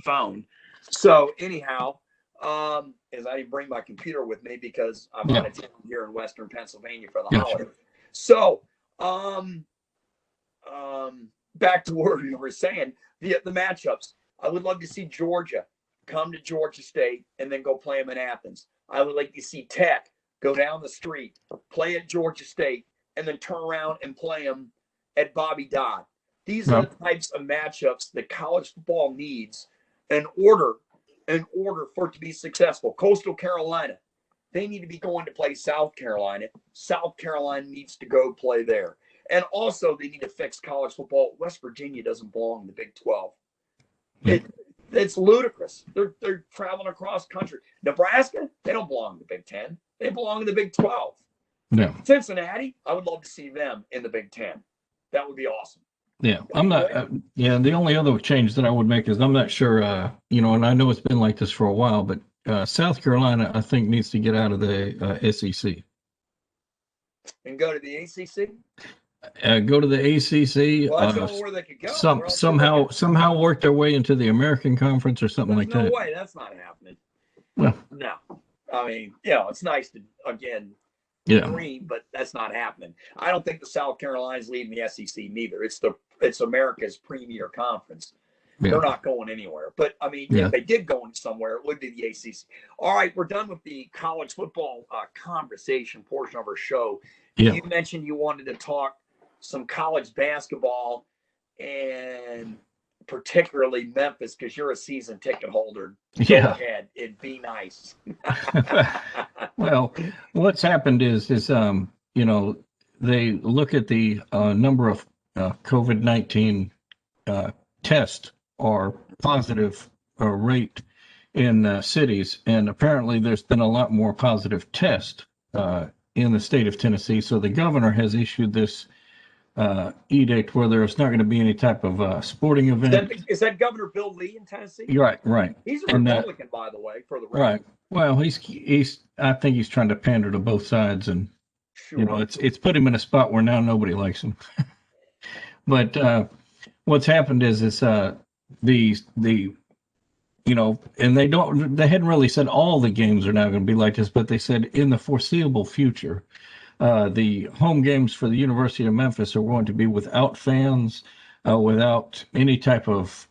phone. So anyhow, as I didn't bring my computer with me because I'm out of town here in Western Pennsylvania for the holiday. So, back to what we were saying, the matchups. I would love to see Georgia come to Georgia State and then go play them in Athens. I would like to see Tech go down the street, play at Georgia State, and then turn around and play them at Bobby Dodd. These are the types of matchups that college football needs in order for it to be successful. Coastal Carolina, they need to be going to play South Carolina. South Carolina needs to go play there. And also, they need to fix college football. West Virginia doesn't belong in the Big 12. It's ludicrous. They're traveling across country. Nebraska, they don't belong in the Big 10. They belong in the Big 12. Yeah. Cincinnati, I would love to see them in the Big 10. That would be awesome. Yeah, I'm not. The only other change that I would make is I'm not sure. And I know it's been like this for a while, but South Carolina, I think, needs to get out of the SEC and go to the ACC. Go to the ACC. Well, that's not where they could go. Somehow work their way into the American Conference or something like that. No way, that's not happening. Well, no. I mean, it's nice to dream, but that's not happening. I don't think the South Carolina's leading the SEC neither. It's America's premier conference. Yeah. They're not going anywhere. But I mean, if they did go somewhere, it would be the ACC. All right, we're done with the college football conversation portion of our show. Yeah. You mentioned you wanted to talk some college basketball and particularly Memphis because you're a season ticket holder. Go ahead, it'd be nice. Well, what's happened is they look at the number of COVID-19 tests or positive rate in cities, and apparently there's been a lot more positive tests in the state of Tennessee. So the governor has issued this edict where there's not going to be any type of sporting event. Is that Governor Bill Lee in Tennessee? Right. He's a Republican, by the way, for the record. Right. Well, I think he's trying to pander to both sides, and it's put him in a spot where now nobody likes him. But what's happened is and they hadn't really said all the games are now going to be like this, but they said in the foreseeable future, the home games for the University of Memphis are going to be without fans, without any type of,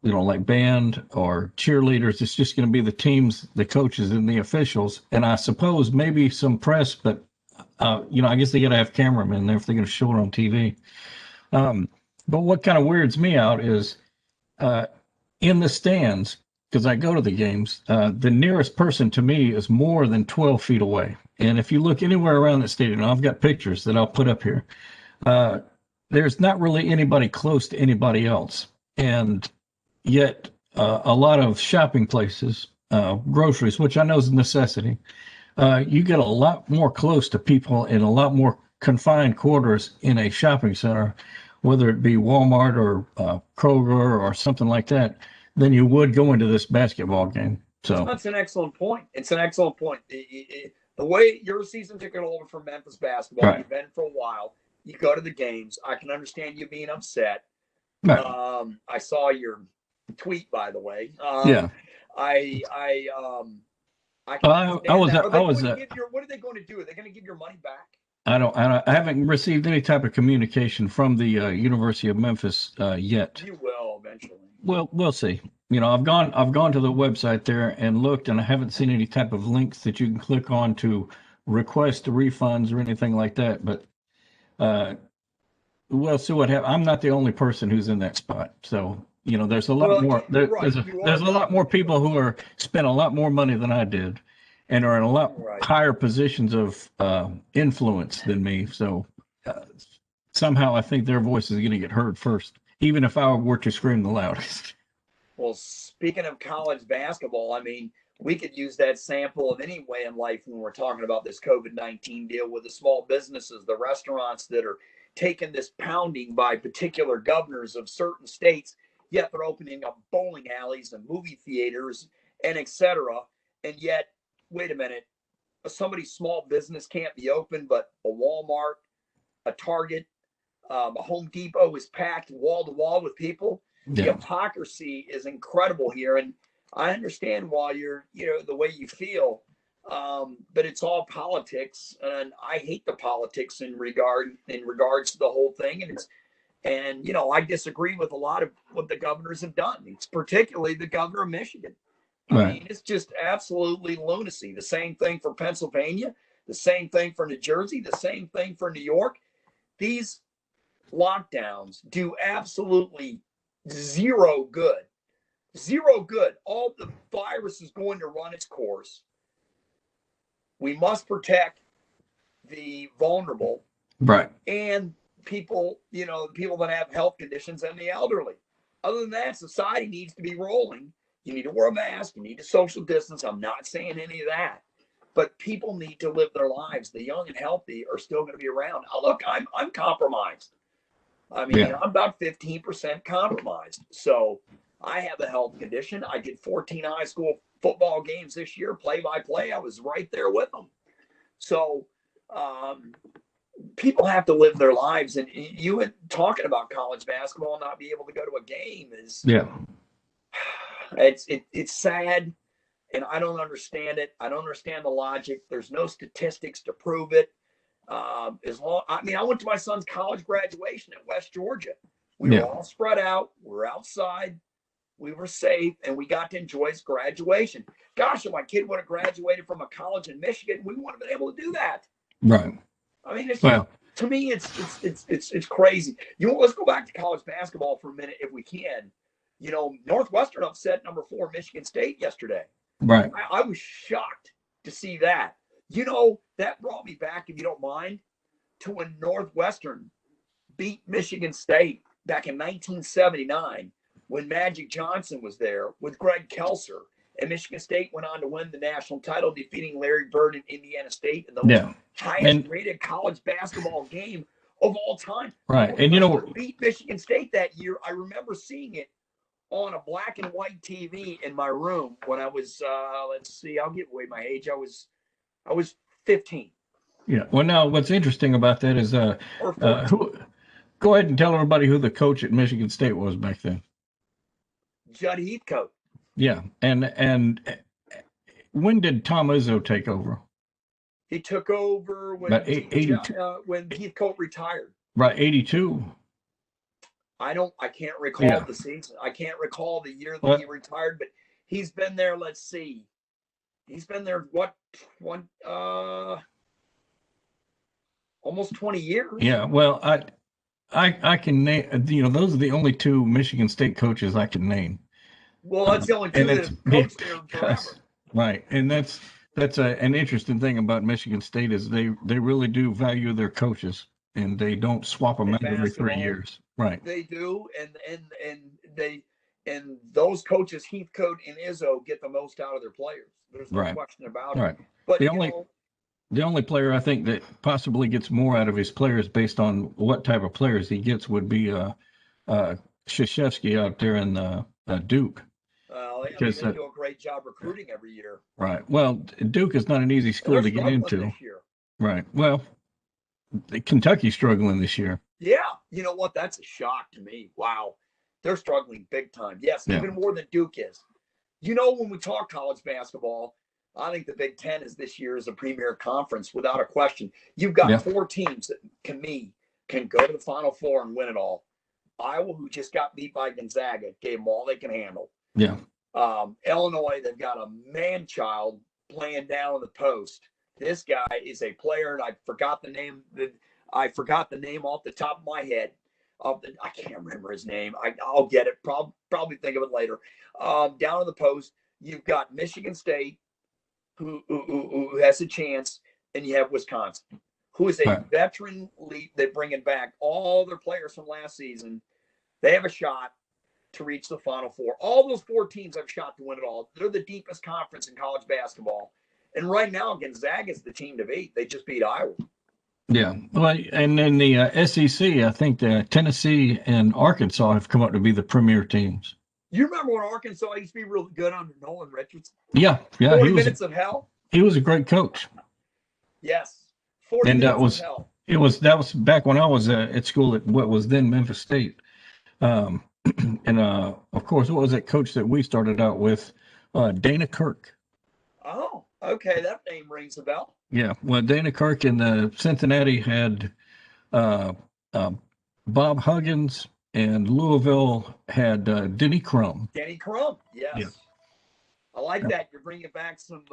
like band or cheerleaders. It's just going to be the teams, the coaches, and the officials. And I suppose maybe some press, but, I guess they got to have cameramen there if they're going to show it on TV. But what kind of weirds me out is in the stands, because I go to the games, the nearest person to me is more than 12 feet away. And if you look anywhere around the stadium, I've got pictures that I'll put up here. There's not really anybody close to anybody else. And yet a lot of shopping places, groceries, which I know is a necessity, you get a lot more close to people in a lot more confined quarters in a shopping center, whether it be Walmart or Kroger or something like that, than you would go into this basketball game. So that's an excellent point. It's an excellent point. The way you're a season ticket holder for Memphis basketball, You've been for a while. You go to the games. I can understand you being upset. Right. I saw your tweet, by the way. Yeah. I was. What are they going to do? Are they going to give your money back? I haven't received any type of communication from the University of Memphis yet. You will eventually. Well, we'll see. I've gone to the website there and looked, and I haven't seen any type of links that you can click on to request refunds or anything like that. But we'll see what happens. I'm not the only person who's in that spot, so there's a lot more. There's a lot more people who are spent a lot more money than I did, and are in a lot higher positions of influence than me. So somehow I think their voice is going to get heard first, even if I were to scream the loudest. Well, speaking of college basketball, I mean, we could use that sample of any way in life when we're talking about this COVID-19 deal with the small businesses, the restaurants that are taking this pounding by particular governors of certain states, yet they're opening up bowling alleys and movie theaters and etc. And yet, wait a minute, somebody's small business can't be open, but a Walmart, a Target, a Home Depot is packed wall to wall with people. The hypocrisy is incredible here. And I understand why you're, the way you feel, but it's all politics. And I hate the politics in regards to the whole thing. And I disagree with a lot of what the governors have done. It's particularly the governor of Michigan. I mean, it's just absolutely lunacy. The same thing for Pennsylvania, the same thing for New Jersey, the same thing for New York. These lockdowns do absolutely zero good. Zero good. All the virus is going to run its course. We must protect the vulnerable. Right. And people, people that have health conditions and the elderly. Other than that, society needs to be rolling. You need to wear a mask. You need to social distance. I'm not saying any of that. But people need to live their lives. The young and healthy are still going to be around. Look, I'm compromised. I mean, I'm about 15% compromised. So I have a health condition. I did 14 high school football games this year, play-by-play. I was right there with them. So people have to live their lives. And you talking about college basketball and not be able to go to a game is it's sad. And I don't understand it. I don't understand the logic. There's no statistics to prove it. I went to my son's college graduation at West Georgia. We were all spread out. We were outside. We were safe, and we got to enjoy his graduation. Gosh, if my kid would have graduated from a college in Michigan, we wouldn't have been able to do that. Right. I mean, to me, it's crazy. Let's go back to college basketball for a minute, if we can. Northwestern upset number 4 Michigan State yesterday. Right. I was shocked to see that. That brought me back, if you don't mind, to when Northwestern beat Michigan State back in 1979, when Magic Johnson was there with Greg Kelser, and Michigan State went on to win the national title, defeating Larry Bird and Indiana State in the highest rated college basketball game of all time. Right. And beat Michigan State that year. I remember seeing it on a black and white TV in my room when I was, I'll give away my age. I was 15. Yeah. Well, now what's interesting about that is, go ahead and tell everybody who the coach at Michigan State was back then. Judd Heathcote. Yeah. And when did Tom Izzo take over? He took over when Heathcote retired. Right. 82. I can't recall the season. I can't recall the year that he retired, but he's been there. Let's see. He's been there, almost 20 years. Yeah. Well, I can name, those are the only 2 Michigan State coaches I can name. Well, that's the only 2 that have coached there forever. Right. And that's an interesting thing about Michigan State is they really do value their coaches, and they don't swap them out every 3 years. Right. They do. And those coaches, Heathcote and Izzo, get the most out of their players. There's no question about it. Right. But the only player I think that possibly gets more out of his players based on what type of players he gets would be Krzyzewski out there in Duke. They do a great job recruiting every year. Right. Well, Duke is not an easy school to get into. Right. Well, Kentucky's struggling this year. Yeah. You know what? That's a shock to me. Wow. They're struggling big time. Yes, even more than Duke is. When we talk college basketball, I think the Big Ten is this year is a premier conference without a question. You've got 4 teams that can go to the Final Four and win it all. Iowa, who just got beat by Gonzaga, gave them all they can handle. Yeah. Illinois, they've got a man-child playing down in the post. This guy is a player, and I forgot the name off the top of my head. I can't remember his name. I'll get it. Probably think of it later. Down in the post, you've got Michigan State, who has a chance, and you have Wisconsin, who is a veteran league. They're bringing back all their players from last season. They have a shot to reach the Final Four. All those 4 teams have a shot to win it all. They're the deepest conference in college basketball. And right now, Gonzaga is the team to beat. They just beat Iowa. Yeah. Well, and then the SEC, I think Tennessee and Arkansas have come up to be the premier teams. You remember when Arkansas used to be really good under Nolan Richardson? Yeah. 40 minutes of hell. He was a great coach. Yes. 40 minutes of hell. That was back when I was at school at what was then Memphis State. And of course, what was that coach that we started out with? Dana Kirk. Oh, okay. That name rings a bell. Yeah. Well, Dana Kirk in Cincinnati had Bob Huggins, and Louisville had Denny Crum. Denny Crum, yes. Yeah. I like that. You're bringing back some.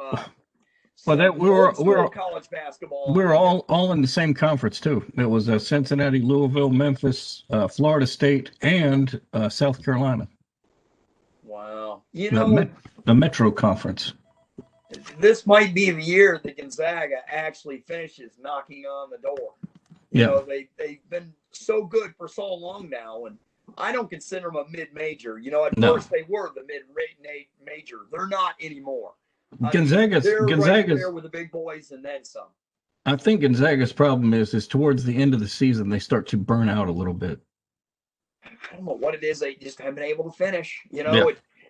We're college basketball. We're all in the same conference too. It was Cincinnati, Louisville, Memphis, Florida State, and South Carolina. Wow, the Metro Conference. This might be the year that Gonzaga actually finishes knocking on the door. You know, they've been so good for so long now, and I don't consider them a mid-major. At first they were the mid-major. They're not anymore. Gonzaga's right there with the big boys and then some. I think Gonzaga's problem is towards the end of the season they start to burn out a little bit. I don't know what it is. They just haven't been able to finish.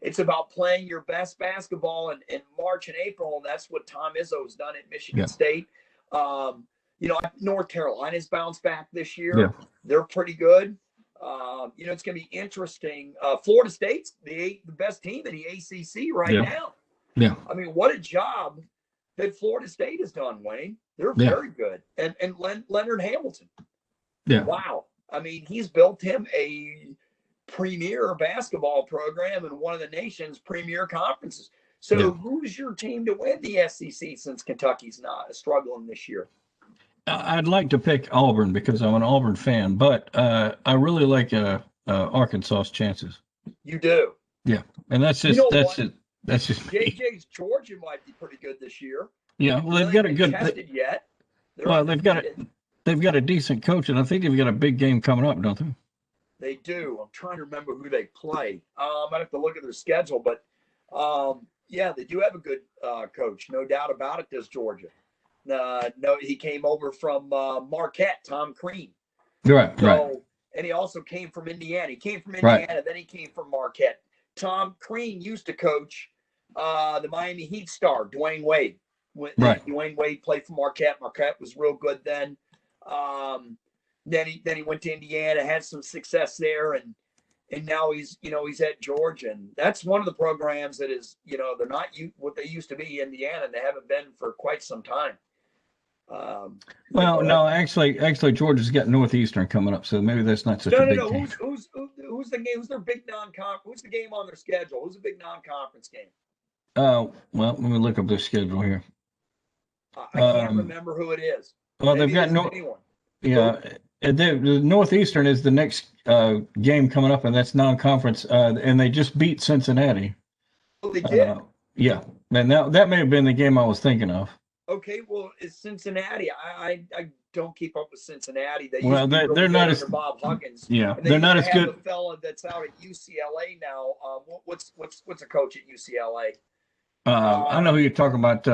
It's about playing your best basketball in March and April, and that's what Tom Izzo's done at Michigan State. North Carolina's bounced back this year. Yeah. They're pretty good. It's going to be interesting. Florida State's the best team in the ACC right now. Yeah. I mean, what a job that Florida State has done, Wayne. They're very good. And Leonard Hamilton. Yeah. Wow. I mean, he's built him a premier basketball program in one of the nation's premier conferences. So who's your team to win the SEC since Kentucky's not struggling this year? I'd like to pick Auburn because I'm an Auburn fan, but I really like Arkansas's chances. You do? Yeah. And that's just JJ's Georgia might be pretty good this year. Yeah, well, they've got a good. They've got a decent coach, and I think they've got a big game coming up, don't they? They do. I'm trying to remember who they play. I have to look at their schedule, but they do have a good coach, no doubt about it. Does Georgia? No, he came over from Marquette, Tom Crean. Right. And he also came from Indiana. He came from Indiana, then he came from Marquette. Tom Crean used to coach the Miami Heat star, Dwayne Wade. Dwayne Wade played for Marquette. Marquette was real good then. Then he went to Indiana, had some success there, and now he's at Georgia. And that's one of the programs that is, they're not what they used to be, Indiana, and they haven't been for quite some time. No, actually, Georgia's got Northeastern coming up, so maybe that's not such a big game. Who's the game? Who's their big non-conference? Who's the game on their schedule? Who's the big non-conference game? Well, let me look up their schedule here. I can't remember who it is. Well, they've got the Northeastern is the next game coming up, and that's non-conference, and they just beat Cincinnati. Oh, they did? Yeah, and that may have been the game I was thinking of. Okay, well, it's Cincinnati. I don't keep up with Cincinnati. They're not as Bob Huggins. Yeah, they're not as good. The fella that's out at UCLA now. What's a coach at UCLA? I know who you're talking about.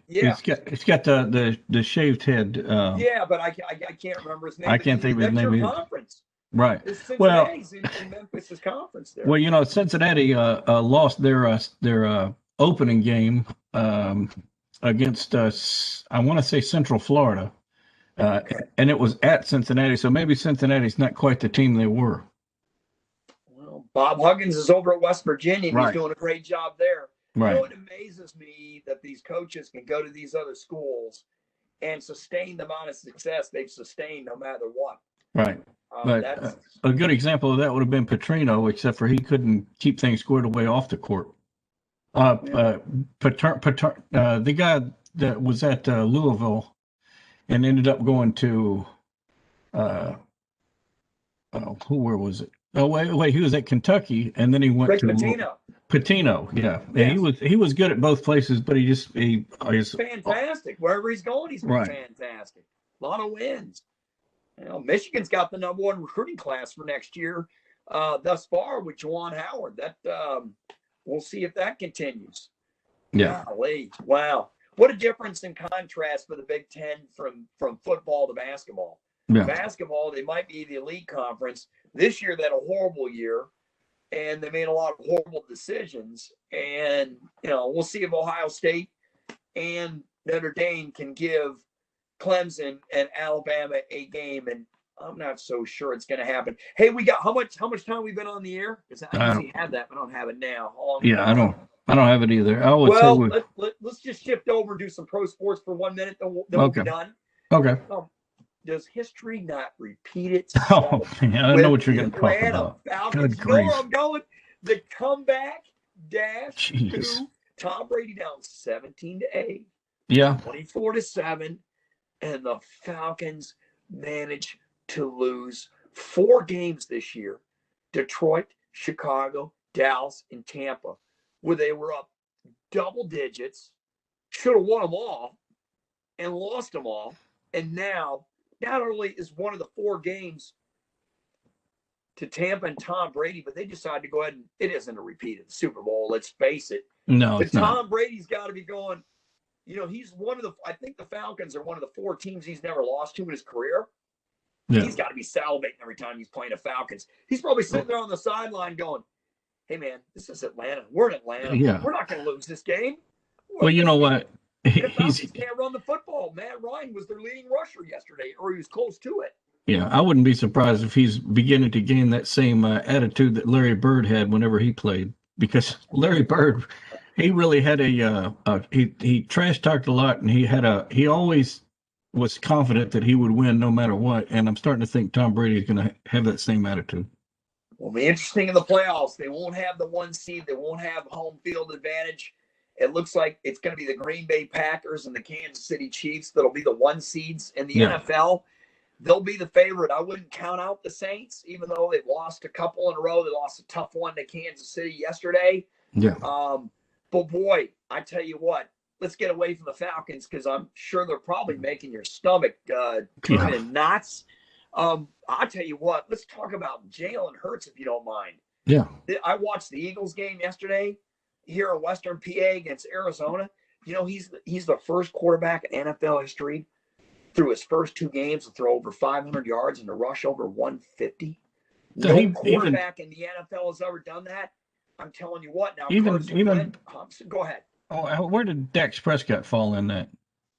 It's got the shaved head. But I can't remember his name. I can't think of his name either. Conference. Right. Cincinnati's in Memphis' conference there. Well, Cincinnati lost their opening game against I want to say Central Florida, and it was at Cincinnati. So maybe Cincinnati's not quite the team they were. Well, Bob Huggins is over at West Virginia. And he's doing a great job there. Right. It amazes me that these coaches can go to these other schools and sustain the amount of success they've sustained no matter what. Right. But That's a good example of that would have been Petrino, except for he couldn't keep things squared away off the court. The guy that was at Louisville and ended up going to, where was it? Oh, wait, he was at Kentucky, and then he went Rick to Pitino. Pitino, yeah. Yes. And he was good at both places, but he's fantastic. Wherever he's going, he's been fantastic. A lot of wins. Michigan's got the #1 recruiting class for next year thus far with Juwan Howard. That we'll see if that continues. Yeah. Golly. Wow. What a difference in contrast for the Big Ten from football to basketball. Yeah. Basketball, they might be the elite conference. This year, they had a horrible year, and they made a lot of horrible decisions. And, we'll see if Ohio State and Notre Dame can give Clemson and Alabama a game. And I'm not so sure it's going to happen. Hey, we got how much time we've been on the air? Because I usually have that, but I don't have it now. I don't have it either. I would say let's just shift over and do some pro sports for 1 minute. Then we'll be done. Okay. Does history not repeat itself? Oh, man, I know what you're going to talk about. Falcons. You know where I'm going? The comeback dash Jeez. to Tom Brady down 17-8. Yeah. 24-7. And the Falcons managed to lose 4 games this year. Detroit, Chicago, Dallas, and Tampa, where they were up double digits, should have won them all, and lost them all. And now, not only is one of the 4 games to Tampa and Tom Brady, but they decided to go ahead and it isn't a repeat of the Super Bowl, let's face it. No, but Tom Brady's got to be going, he's one of the, I think the Falcons are one of the 4 teams he's never lost to in his career. Yeah. He's got to be salivating every time he's playing the Falcons. He's probably sitting there on the sideline going, hey, man, this is Atlanta. We're in Atlanta. Yeah. We're not going to lose this game. Well, you know what? The Falcons can't run the football. Matt Ryan was their leading rusher yesterday, or he was close to it. Yeah, I wouldn't be surprised if he's beginning to gain that same attitude that Larry Bird had whenever he played, because Larry Bird, he really had he trash talked a lot, and he always was confident that he would win no matter what. And I'm starting to think Tom Brady is going to have that same attitude. Will be interesting in the playoffs. They won't have the 1 seed. They won't have home field advantage. It looks like it's going to be the Green Bay Packers and the Kansas City Chiefs that'll be the 1 seeds in the NFL. They'll be the favorite. I wouldn't count out the Saints, even though they've lost a couple in a row. They lost a tough one to Kansas City yesterday. Yeah. But boy, I tell you what, let's get away from the Falcons because I'm sure they're probably making your stomach turn in knots. I'll tell you what, let's talk about Jalen Hurts if you don't mind. Yeah. I watched the Eagles game yesterday here in Western PA against Arizona. He's the first quarterback in NFL history through his first 2 games to throw over 500 yards and to rush over 150. No quarterback in the NFL has ever done that. I'm telling you what. Now, go ahead. Oh, where did Dak Prescott fall in that?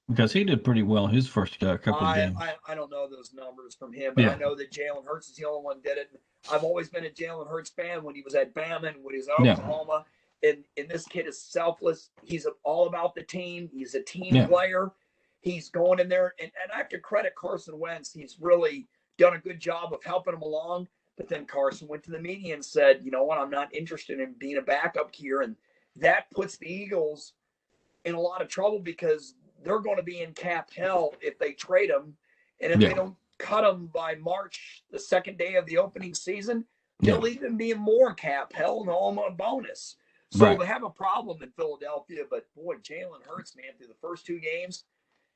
Because he did pretty well his first couple of games. I don't know those numbers from him, but I know that Jalen Hurts is the only one did it. I've always been a Jalen Hurts fan when he was at Bama and when he was at Oklahoma. And this kid is selfless. He's all about the team. He's a team player. He's going in there. And I have to credit Carson Wentz. He's really done a good job of helping him along. But then Carson went to the media and said, you know what, I'm not interested in being a backup here. And that puts the Eagles in a lot of trouble because they're going to be in cap hell if they trade him. And if they don't cut him by March, the second day of the opening season, they'll even be in more cap hell and all a bonus. So they have a problem in Philadelphia. But, boy, Jalen Hurts, man, through the first 2 games,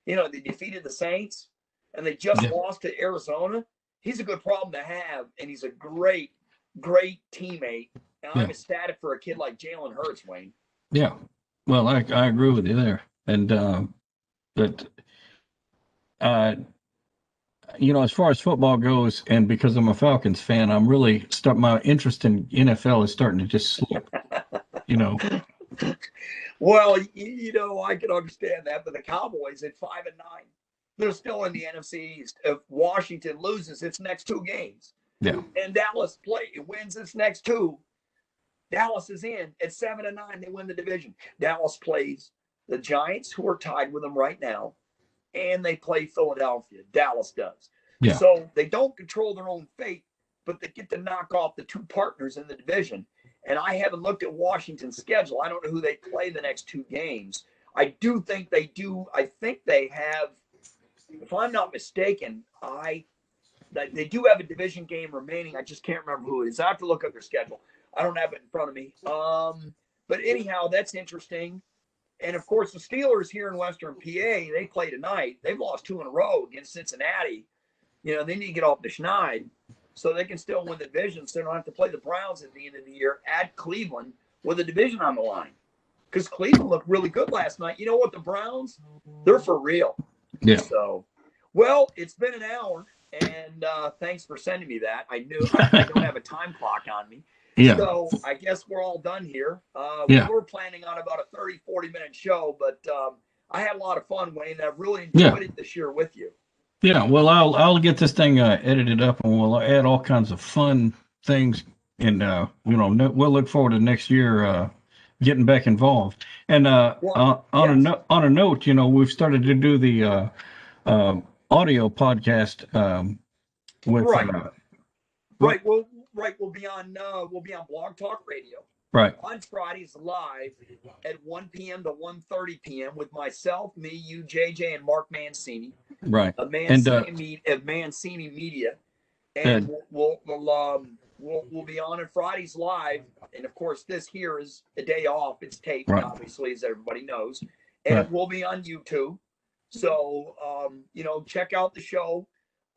they defeated the Saints and they just lost to Arizona. He's a good problem to have, and he's a great, great teammate. And I'm ecstatic for a kid like Jalen Hurts, Wayne. Yeah. Well, I agree with you there. And as far as football goes, and because I'm a Falcons fan, I'm really my interest in NFL is starting to just slip. Well, I can understand that, but the Cowboys at 5-9, they're still in the NFC East. If Washington loses its next 2 games, and Dallas wins its next 2, Dallas is in at 7-9. They win the division. Dallas plays the Giants, who are tied with them right now, and they play Philadelphia. Dallas does. Yeah. So they don't control their own fate, but they get to knock off the two partners in the division. And I haven't looked at Washington's schedule. I don't know who they play the next two games. I do think they do. I think they have, if I'm not mistaken, they do have a division game remaining. I just can't remember who it is. I have to look up their schedule. I don't have it in front of me. But anyhow, that's interesting. And, of course, the Steelers here in Western PA, they play tonight. They've lost 2 in a row against Cincinnati. You know, they need to get off the schneid so they can still win the division, so they don't have to play the Browns at the end of the year at Cleveland with a division on the line. Because Cleveland looked really good last night. You know what, the Browns, they're for real. Yeah. So, well, it's been an hour, and thanks for sending me that. I knew I don't have a time clock on me. Yeah. So I guess we're all done here. Yeah. We were planning on about a 30, 40-minute show, but I had a lot of fun, Wayne. I really enjoyed it this year with you. Yeah, well, I'll get this thing edited up, and we'll add all kinds of fun things, and we'll look forward to next year getting back involved. And on a note, we've started to do the audio podcast with right. We'll be on Blog Talk Radio. Right. On Fridays live at 1 p.m. to 1:30 p.m. with myself, me, you, JJ, and Mark Mancini. Right. Of Mancini Media. And we'll be on Fridays live. And of course, this here is a day off. It's taped, obviously, as everybody knows. And it will be on YouTube. So check out the show.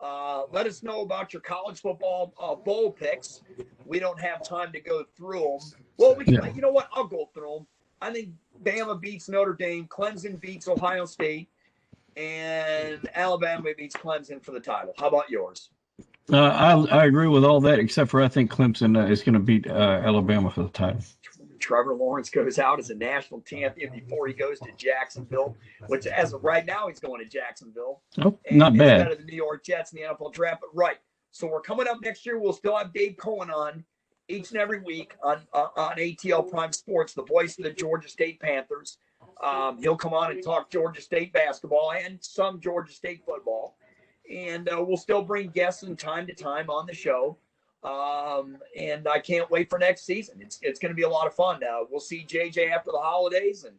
Let us know about your college football bowl picks. We don't have time to go through them. Well, you know what? I'll go through them. I think Bama beats Notre Dame, Clemson beats Ohio State, and Alabama beats Clemson for the title. How about yours? I agree with all that, except for I think Clemson is going to beat Alabama for the title. Trevor Lawrence goes out as a national champion before he goes to Jacksonville, which as of right now, he's going to Jacksonville. Oh, not bad. Instead of the New York Jets in the NFL draft, but right. So we're coming up next year. We'll still have Dave Cohen on each and every week on ATL Prime Sports, the voice of the Georgia State Panthers. He'll come on and talk Georgia State basketball and some Georgia State football. And we'll still bring guests from time to time on the show. And I can't wait for next season. It's going to be a lot of fun. We'll see JJ after the holidays, and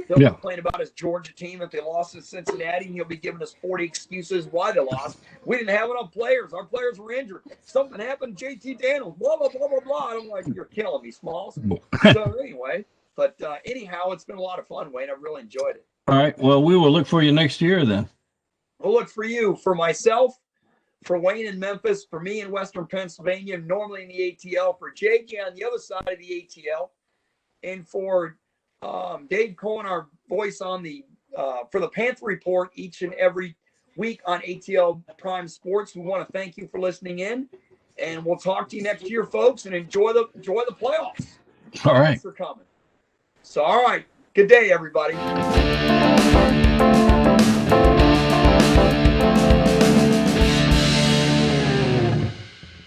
he'll complain about his Georgia team if they lost to Cincinnati, and he'll be giving us 40 excuses why they lost. We didn't have enough players. Our players were injured. Something happened. JT Daniels, blah, blah, blah, blah, blah. I'm like, you're killing me, Smalls. So anyway, but anyhow, it's been a lot of fun, Wayne. I really enjoyed it. All right. Well, we will look for you next year then. We'll look for you. For myself, for Wayne in Memphis, for me in Western Pennsylvania, normally in the ATL, for JJ on the other side of the ATL, and for Dave Cohen, our voice on the for the Panther Report each and every week on ATL Prime Sports. We want to thank you for listening in, and we'll talk to you next year, folks, and enjoy the playoffs. All right. Thanks for coming. So, all right. Good day, everybody.